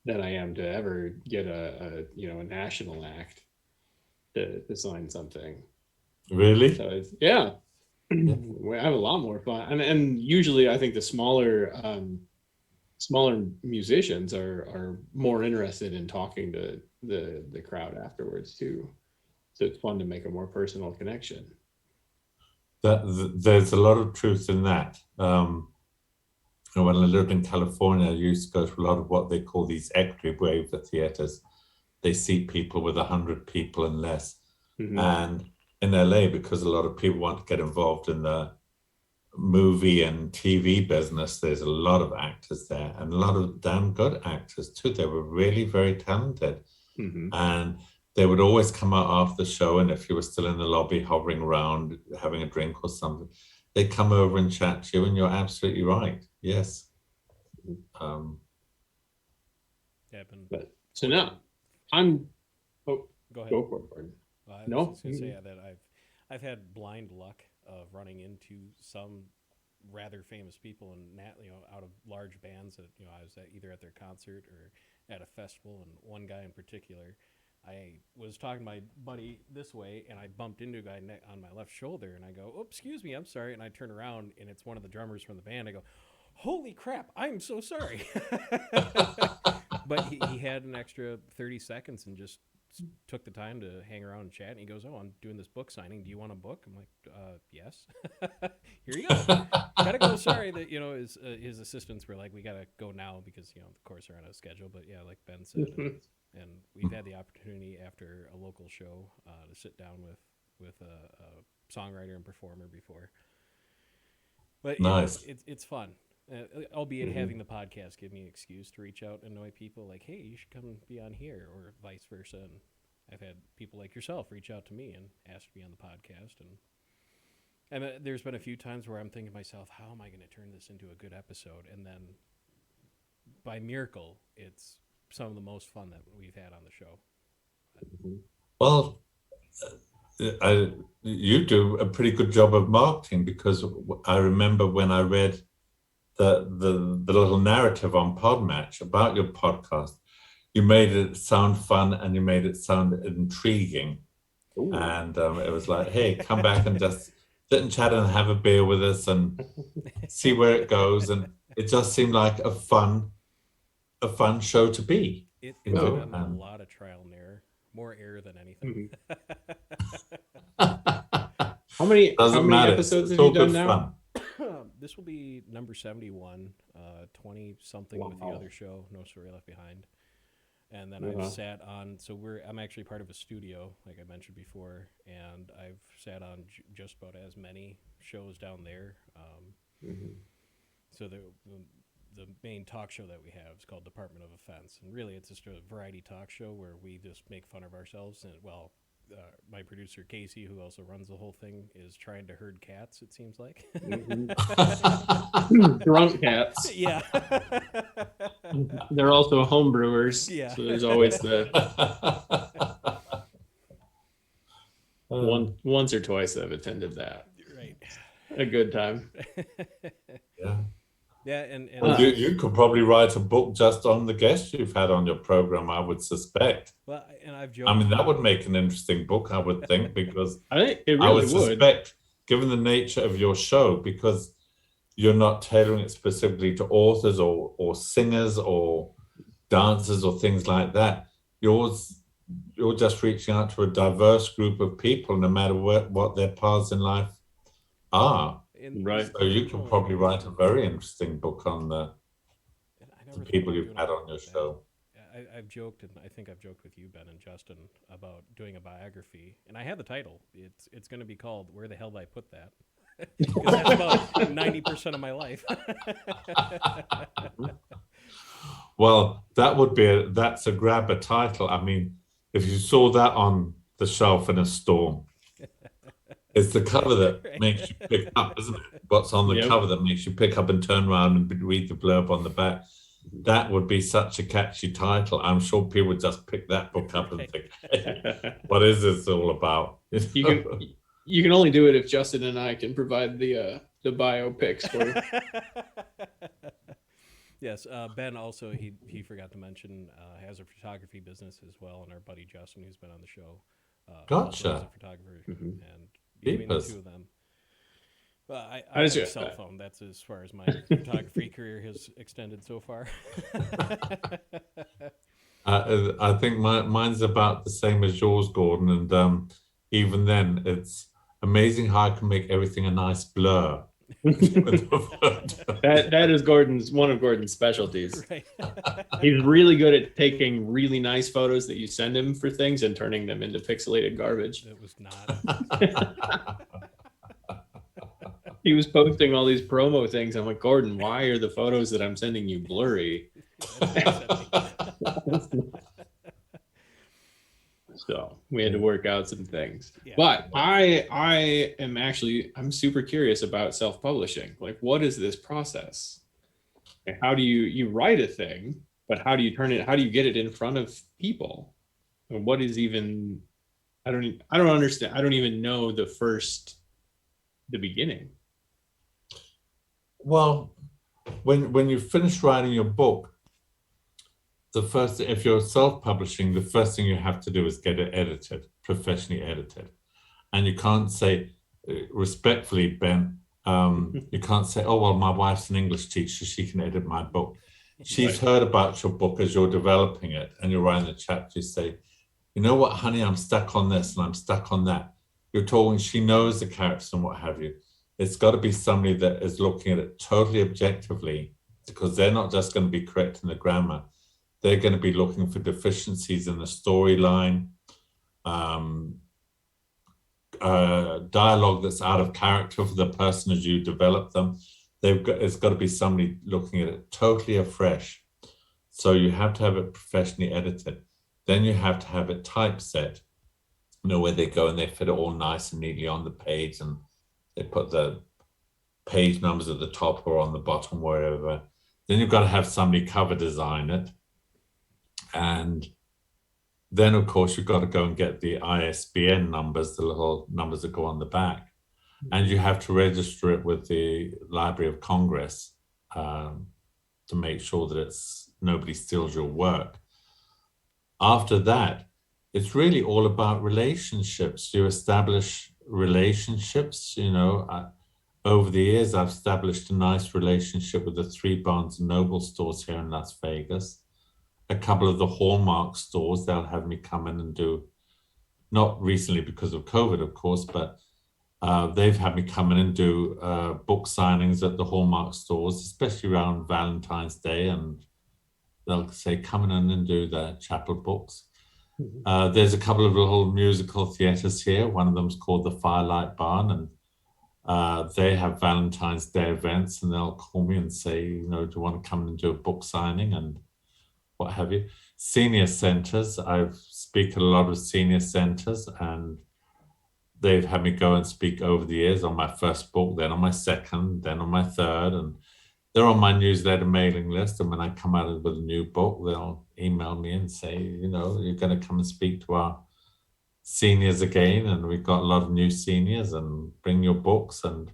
than I am to ever get a national act to sign something. Really? So yeah. I have a lot more fun, and usually I think the smaller musicians are more interested in talking to the crowd afterwards too. So it's fun to make a more personal connection. There's a lot of truth in that. When I lived in California, I used to go to a lot of what they call these equity waiver theaters. They seat people with 100 people and less. And in LA, because a lot of people want to get involved in the movie and TV business, there's a lot of actors there, and a lot of damn good actors too. They were really very talented. And they would always come out after the show, and if you were still in the lobby hovering around having a drink or something, they'd come over and chat to you, and you're absolutely right. Yes. But so now I'm go ahead. Go for it, Gordon. I was No? just gonna say that I've had blind luck of running into some rather famous people and out of large bands that I was either at their concert or at a festival. And one guy in particular, I was talking to my buddy this way, and I bumped into a guy on my left shoulder, and I go, "Oh, excuse me, I'm sorry." And I turn around, and it's one of the drummers from the band. I go, "Holy crap, I'm so sorry." But he had an extra 30 seconds and just took the time to hang around and chat. And he goes, "Oh, I'm doing this book signing. Do you want a book?" I'm like, "Yes." Here you go. Gotta go. Sorry that his assistants were like, "We gotta go now because of course they're on a schedule." But yeah, like Ben said, and we've had the opportunity after a local show to sit down with a songwriter and performer before. But nice. It's fun. Albeit having the podcast give me an excuse to reach out and annoy people like, "Hey, you should come be on here," or vice versa. And I've had people like yourself reach out to me and ask to be on the podcast. And there's been a few times where I'm thinking to myself, how am I going to turn this into a good episode? And then by miracle, it's some of the most fun that we've had on the show. Well, you do a pretty good job of marketing, because I remember when I read the little narrative on Podmatch about your podcast, you made it sound fun and you made it sound intriguing. Ooh. And it was like, hey, come back and just sit and chat and have a beer with us and see where it goes. And it just seemed like a fun show to be. It's been a lot of trial and error, more error than anything. How many episodes have you done now? Fun. This will be number 71, 20-something with the other show, No Story Left Behind. And then I've sat on, I'm actually part of a studio, like I mentioned before, and I've sat on just about as many shows down there. So the main talk show that we have is called Department of Offense, and really it's just a variety talk show where we just make fun of ourselves. And my producer Casey, who also runs the whole thing, is trying to herd cats, it seems like. Drunk cats. Yeah. They're also home brewers. Yeah. So there's always the once or twice I've attended that. Right. A good time. Yeah. Yeah, and you could probably write a book just on the guests you've had on your program, I would suspect. Well, and I've joked. I mean, that would make an interesting book, I would think, because I think it really would suspect, given the nature of your show, because you're not tailoring it specifically to authors or singers or dancers or things like that. You're just reaching out to a diverse group of people, no matter what their paths in life are. Right. So you can probably write a very interesting book on the people you've had on your show. I've joked, and I think I've joked with you, Ben and Justin, about doing a biography, and I have the title. It's going to be called "Where the Hell Did I Put That?" Because that's about 90% of my life. Well, that's a grabber title. I mean, if you saw that on the shelf in a store, it's the cover that makes you pick up, isn't it? What's on the cover that makes you pick up and turn around and read the blurb on the back. That would be such a catchy title. I'm sure people would just pick that book up and think, hey, what is this all about? You can only do it if Justin and I can provide the biopics for you. Yes, Ben also, he forgot to mention, has a photography business as well, and our buddy Justin, who's been on the show, gotcha, also is a photographer, and between the two of them. Well, I have a cell phone. That's as far as my photography career has extended so far. I think mine's about the same as yours, Gordon, and even then, it's amazing how I can make everything a nice blur. that is one of Gordon's specialties. Right. He's really good at taking really nice photos that you send him for things and turning them into pixelated garbage. It was not. He was posting all these promo things. I'm like, Gordon, why are the photos that I'm sending you blurry? So we had to work out some things. Yeah. But I'm super curious about self-publishing. Like, what is this process? And how do you write a thing, but how do you get it in front of people? And what is even, I don't understand. I don't even know the beginning. Well, when you finish writing your book, if you're self-publishing, the first thing you have to do is get it edited, professionally edited. And you can't say, respectfully, Ben, you can't say, oh, well, my wife's an English teacher, she can edit my book. She's heard about your book as you're developing it and you're writing the chapter. You say, you know what, honey, I'm stuck on this and I'm stuck on that. You're talking, she knows the characters and what have you. It's got to be somebody that is looking at it totally objectively, because they're not just going to be correcting the grammar. They're going to be looking for deficiencies in the storyline, dialogue that's out of character for the person as you develop them. It's got to be somebody looking at it totally afresh. So you have to have it professionally edited. Then you have to have it typeset. You know, where they go and they fit it all nice and neatly on the page, and they put the page numbers at the top or on the bottom, wherever. Then you've got to have somebody cover design it. And then, of course, you've got to go and get the ISBN numbers, the little numbers that go on the back. And you have to register it with the Library of Congress to make sure that nobody steals your work. After that, it's really all about relationships. You establish relationships. You know, over the years, I've established a nice relationship with the 3 Barnes & Noble stores here in Las Vegas. A couple of the Hallmark stores, they'll have me come in and do, not recently because of COVID, of course, but they've had me come in and do book signings at the Hallmark stores, especially around Valentine's Day, and they'll say, come in and do the chapel books. There's a couple of little musical theaters here. One of them's called the Firelight Barn, and they have Valentine's Day events, and they'll call me and say, you know, do you want to come and do a book signing and what have you. Senior centers, I speak at a lot of senior centers, and they've had me go and speak over the years on my first book, then on my second, then on my third, and they're on my newsletter mailing list. And when I come out with a new book, they'll email me and say, you know, you're going to come and speak to our seniors again, and we've got a lot of new seniors, and bring your books. And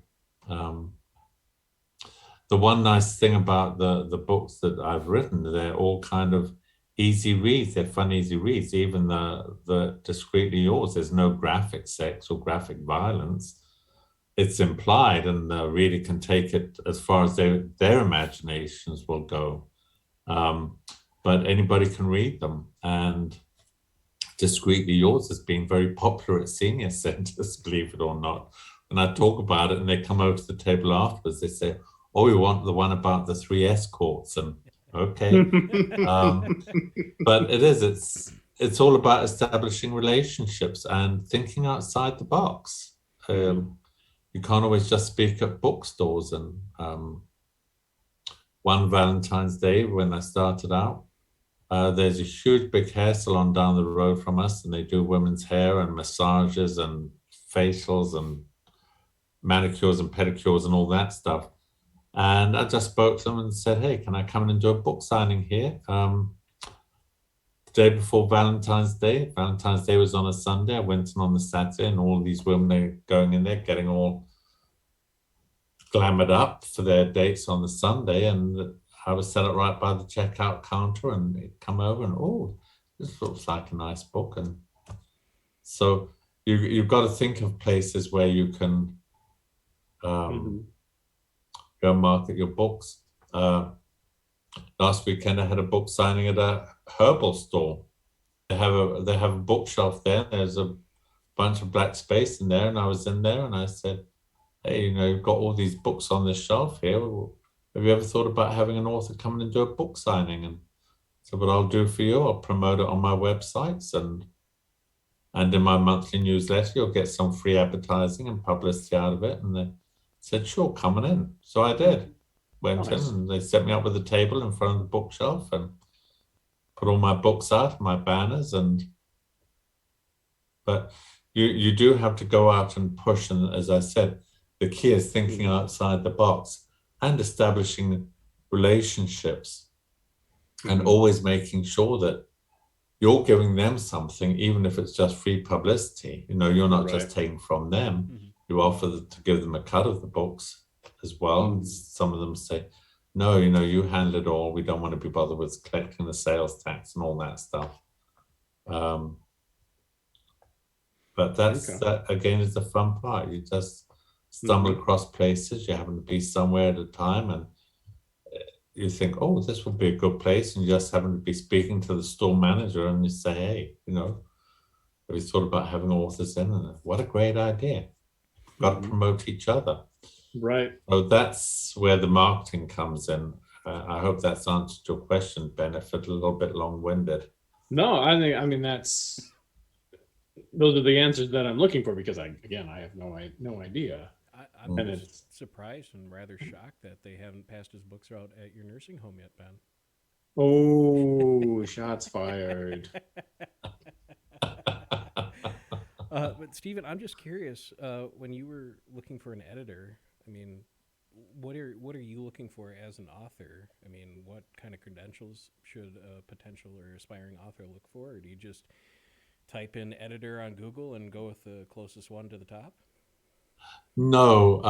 the one nice thing about the books that I've written, they're all kind of easy reads. They're fun, easy reads. Even the Discreetly Yours, there's no graphic sex or graphic violence. It's implied, and the reader can take it as far as their imaginations will go. But anybody can read them. And Discreetly Yours has been very popular at senior centers, believe it or not. When I talk about it and they come over to the table afterwards, they say, oh, we want the one about the 3 escorts. And okay. But it's all about establishing relationships and thinking outside the box. You can't always just speak at bookstores. And one Valentine's Day when I started out, there's a huge big hair salon down the road from us, and they do women's hair and massages and facials and manicures and pedicures and all that stuff. And I just spoke to them and said, hey, can I come in and do a book signing here? The day before Valentine's Day was on a Sunday. I went in on the Saturday, and all these women are going in there, getting all glamoured up for their dates on the Sunday. And I was set up right by the checkout counter, and they'd come over and, oh, this looks like a nice book. And so you've got to think of places where you can go market your books. Last weekend I had a book signing at a herbal store. They have a bookshelf there. There's a bunch of black space in there, and I was in there and I said, hey, you know, you've got all these books on this shelf here. Have you ever thought about having an author come in and do a book signing? And so what I'll do for you, I'll promote it on my websites and in my monthly newsletter. You'll get some free advertising and publicity out of it. And said, sure, come on in. So I did. Went Nice. in and they set me up with a table in front of the bookshelf and put all my books out, my banners, but you do have to go out and push. And as I said, the key is thinking outside the box and establishing relationships and always making sure that you're giving them something, even if it's just free publicity. You're not just taking from them. You offer to give them a cut of the books as well. And some of them say, no, you handle it all. We don't want to be bothered with collecting the sales tax and all that stuff. But that again is the fun part. You just stumble across places. You happen to be somewhere at a time, and you think, "Oh, this would be a good place," and you just happen to be speaking to the store manager, and you say, "Hey, have you thought about having authors in?" And what a great idea! Got to promote each other, right? So that's where the marketing comes in. I hope that's answered your question, Ben. If it's a little bit long-winded. No, I mean those are the answers that I'm looking for, because I have no idea. I'm surprised and rather shocked that they haven't passed his books out at your nursing home yet, Ben. Oh, shots fired. But Stephen, I'm just curious. When you were looking for an editor, I mean, what are you looking for as an author? I mean, what kind of credentials should a potential or aspiring author look for? Or do you just type in editor on Google and go with the closest one to the top? No.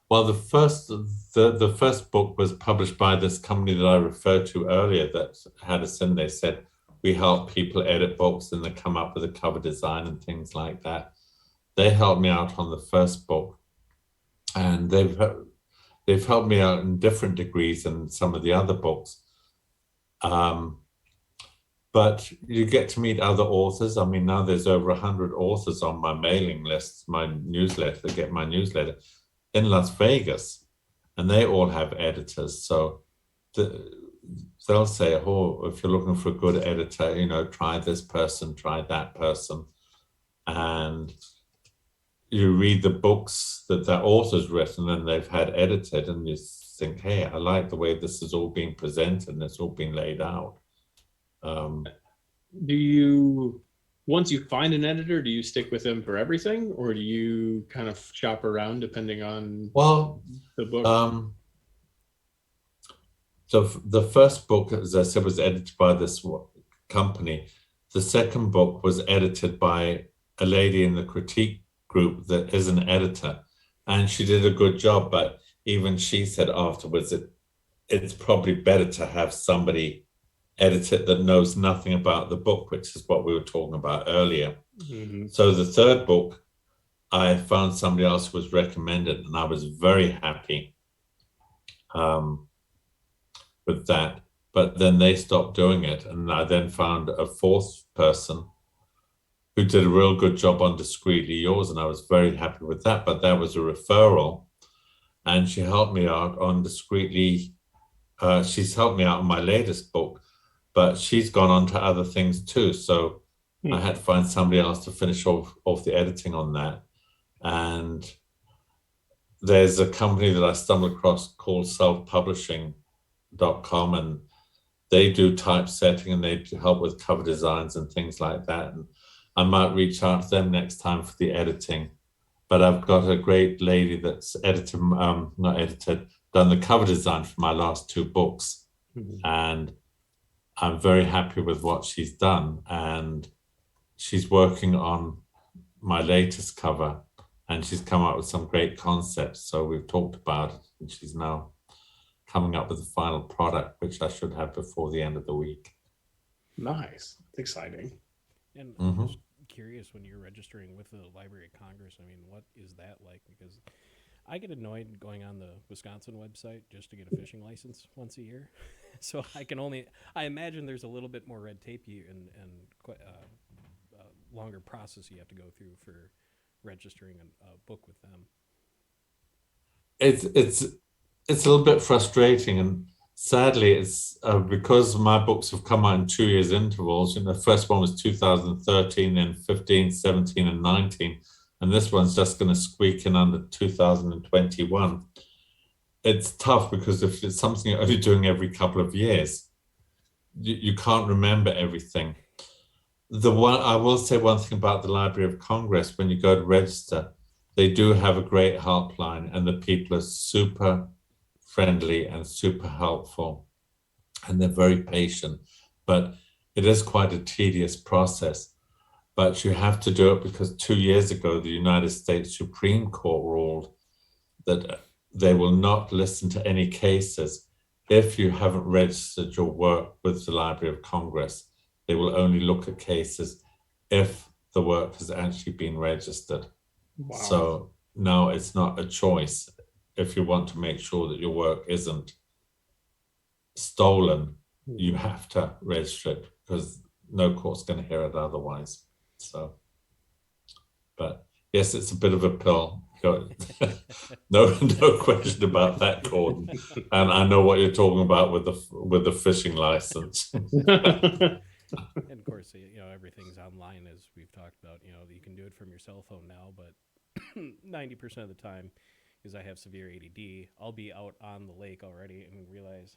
Well, the first book was published by this company that I referred to earlier that had us in. They said, we help people edit books and they come up with a cover design and things like that. They helped me out on the first book, and they've helped me out in different degrees in some of the other books. But you get to meet other authors. I mean, now there's over 100 authors on my mailing list, my newsletter, they get my newsletter in Las Vegas, and they all have editors. So they'll say, oh, if you're looking for a good editor, try this person, try that person. And you read the books that the author's written and they've had edited, and you think, hey, I like the way this is all being presented and it's all being laid out. Do you, once you find an editor, do you stick with them for everything, or do you kind of shop around depending on the book? So the first book, as I said, was edited by this company. The second book was edited by a lady in the critique group that is an editor, and she did a good job. But even she said afterwards, it's probably better to have somebody edit it that knows nothing about the book, which is what we were talking about earlier. So the third book, I found somebody else who was recommended, and I was very happy with that. But then they stopped doing it, and I then found a fourth person who did a real good job on Discreetly Yours, and I was very happy with that. But that was a referral, and she helped me out on Discreetly. She's helped me out on my latest book, but she's gone on to other things too. So I had to find somebody else to finish off the editing on that. And there's a company that I stumbled across called selfpublishing.com, and they do typesetting and they help with cover designs and things like that. And I might reach out to them next time for the editing. But I've got a great lady that's done the cover design for my last two books. And I'm very happy with what she's done, and she's working on my latest cover, and she's come up with some great concepts. So we've talked about it, and she's now coming up with the final product, which I should have before the end of the week. Nice. It's exciting. And I'm just curious, when you're registering with the Library of Congress, I mean, what is that like? Because I get annoyed going on the Wisconsin website just to get a fishing license once a year. So I imagine there's a little bit more red tape and quite longer process you have to go through for registering a book with them. It's a little bit frustrating, and sadly, it's because my books have come out in 2 years intervals. The first one was 2013, then 15, 17, and 19. and this one's just going to squeak in under 2021. It's tough because if it's something you're only doing every couple of years, you can't remember everything. I will say one thing about the Library of Congress: when you go to register, they do have a great helpline, and the people are super friendly and super helpful, and they're very patient. But it is quite a tedious process. But you have to do it because 2 years ago, the United States Supreme Court ruled that they will not listen to any cases if you haven't registered your work with the Library of Congress. They will only look at cases if the work has actually been registered. Wow. So now it's not a choice. If you want to make sure that your work isn't stolen, you have to register it because no court's going to hear it otherwise. So, but yes, it's a bit of a pill. No question about that, Gordon. And I know what you're talking about with the fishing license. And of course, everything's online, as we've talked about. You can do it from your cell phone now, but 90% of the time is I have severe ADD. I'll be out on the lake already and realize,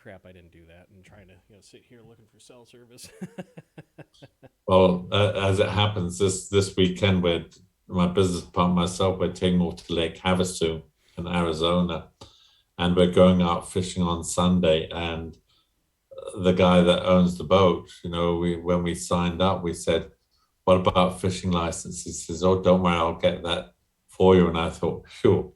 crap, I didn't do that, and trying to sit here looking for cell service. Well, as it happens, this weekend with my business partner, myself, we're taking over to Lake Havasu in Arizona, and we're going out fishing on Sunday. And the guy that owns the boat, when we signed up, we said, "What about fishing license?" He says, "Oh, don't worry, I'll get that for you." And I thought, sure,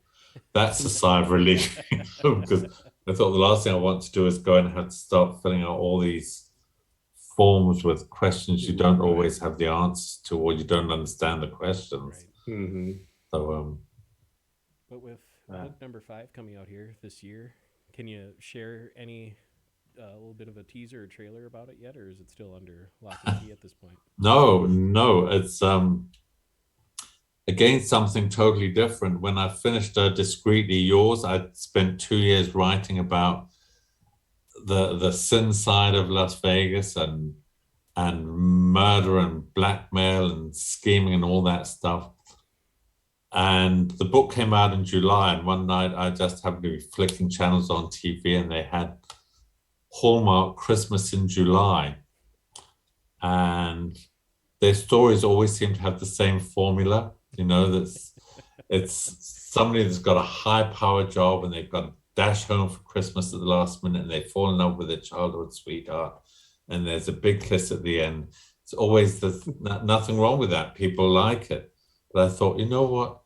that's a sigh of relief, because I thought the last thing I want to do is go and have to start filling out all these forms with questions you don't always have the answers to, or you don't understand the questions. Right. Mm-hmm. So, but with book number 5 coming out here this year, can you share any a little bit of a teaser or trailer about it yet, or is it still under lock and key at this point? No, it's again something totally different. When I finished Discreetly Yours, I spent 2 years writing about the sin side of Las Vegas and murder and blackmail and scheming and all that stuff. And the book came out in July, and one night I just happened to be flicking channels on TV, and they had Hallmark Christmas in July. And their stories always seem to have the same formula, that's it's somebody that's got a high-powered job and they've got to dash home for Christmas at the last minute, and they fall in love with their childhood sweetheart, and there's a big kiss at the end. It's always nothing wrong with that. People like it. But I thought, you know what?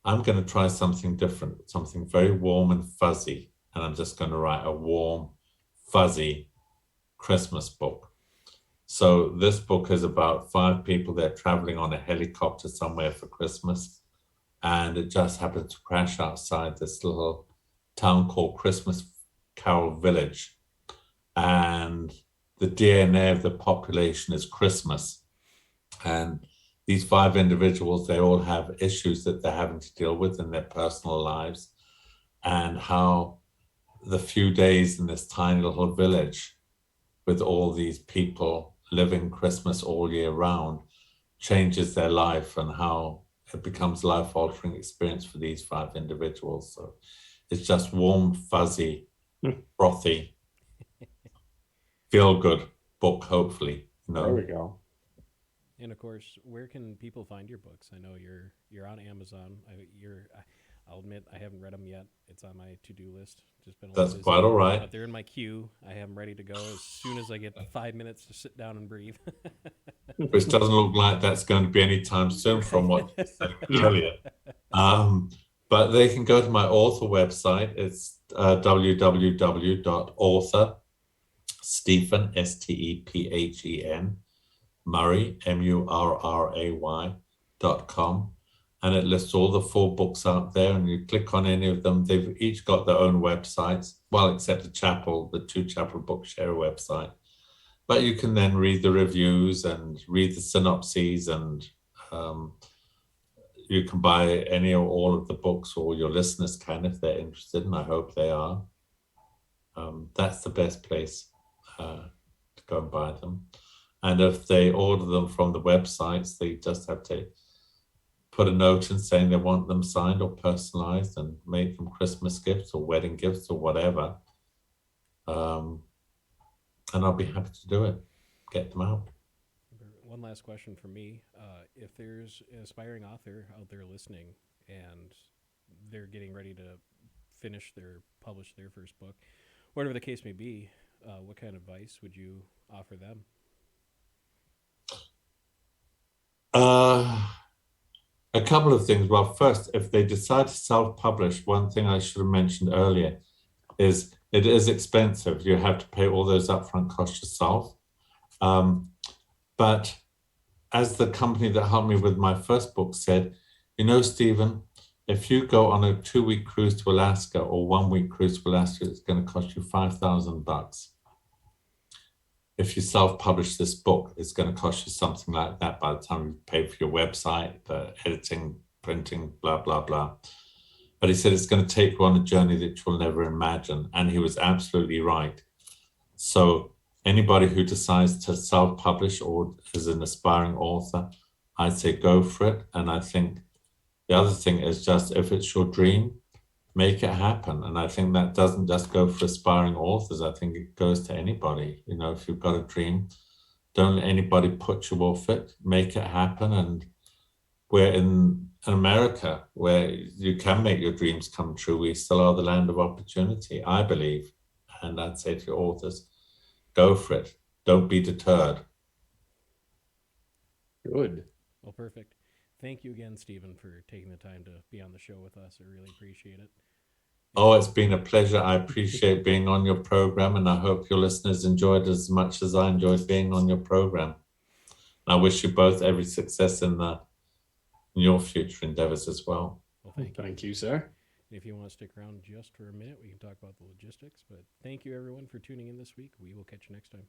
I'm going to try something different, something very warm and fuzzy, and I'm just going to write a warm, fuzzy Christmas book. So this book is about 5 people. They're traveling on a helicopter somewhere for Christmas, and it just happens to crash outside this little town called Christmas Carol Village. And the DNA of the population is Christmas. And these 5 individuals, they all have issues that they're having to deal with in their personal lives, and how the few days in this tiny little village with all these people living Christmas all year round changes their life, and how it becomes a life-altering experience for these 5 individuals. So it's just warm, fuzzy, frothy, feel-good book, hopefully. There we go. And of course, where can people find your books? I know you're on Amazon. I'll admit I haven't read them yet. It's on my to-do list. Just been a That's busy, quite all right. But they're in my queue. I have them ready to go as soon as I get 5 minutes to sit down and breathe. Which doesn't look like that's going to be anytime soon from what you said earlier. But they can go to my author website. It's www.author.Stephen, Stephen, Murray, Murray.com. And it lists all the 4 books out there, and you click on any of them. They've each got their own websites, well, except the 2 Chapel Bookshare website. But you can then read the reviews and read the synopses, and you can buy any or all of the books, or your listeners can if they're interested, and I hope they are. That's the best place to go and buy them. And if they order them from the websites, they just have to put a note in saying they want them signed or personalized and make them Christmas gifts or wedding gifts or whatever. And I'll be happy to do it, get them out. One last question from me. If there's an aspiring author out there listening and they're getting ready to publish their first book, whatever the case may be, what kind of advice would you offer them? A couple of things. Well, first, if they decide to self-publish, one thing I should have mentioned earlier is it is expensive. You have to pay all those upfront costs yourself. But as the company that helped me with my first book said, Stephen, if you go on a 2-week cruise to Alaska or 1-week cruise to Alaska, it's going to cost you $5,000. If you self-publish this book, it's going to cost you something like that by the time you pay for your website, the editing, printing, blah, blah, blah. But he said it's going to take you on a journey that you'll never imagine. And he was absolutely right. So anybody who decides to self-publish or is an aspiring author, I'd say go for it. And I think the other thing is just if it's your dream, make it happen. And I think that doesn't just go for aspiring authors. I think it goes to anybody. If you've got a dream, don't let anybody put you off it. Make it happen. And we're in America where you can make your dreams come true. We still are the land of opportunity, I believe. And I'd say to your authors, go for it. Don't be deterred. Good. Well, perfect. Thank you again, Stephen, for taking the time to be on the show with us. I really appreciate it. Oh, it's been a pleasure. I appreciate being on your program, and I hope your listeners enjoyed as much as I enjoyed being on your program. I wish you both every success in your future endeavors as well. Well, thank you, sir. If you want to stick around just for a minute, we can talk about the logistics. But thank you, everyone, for tuning in this week. We will catch you next time.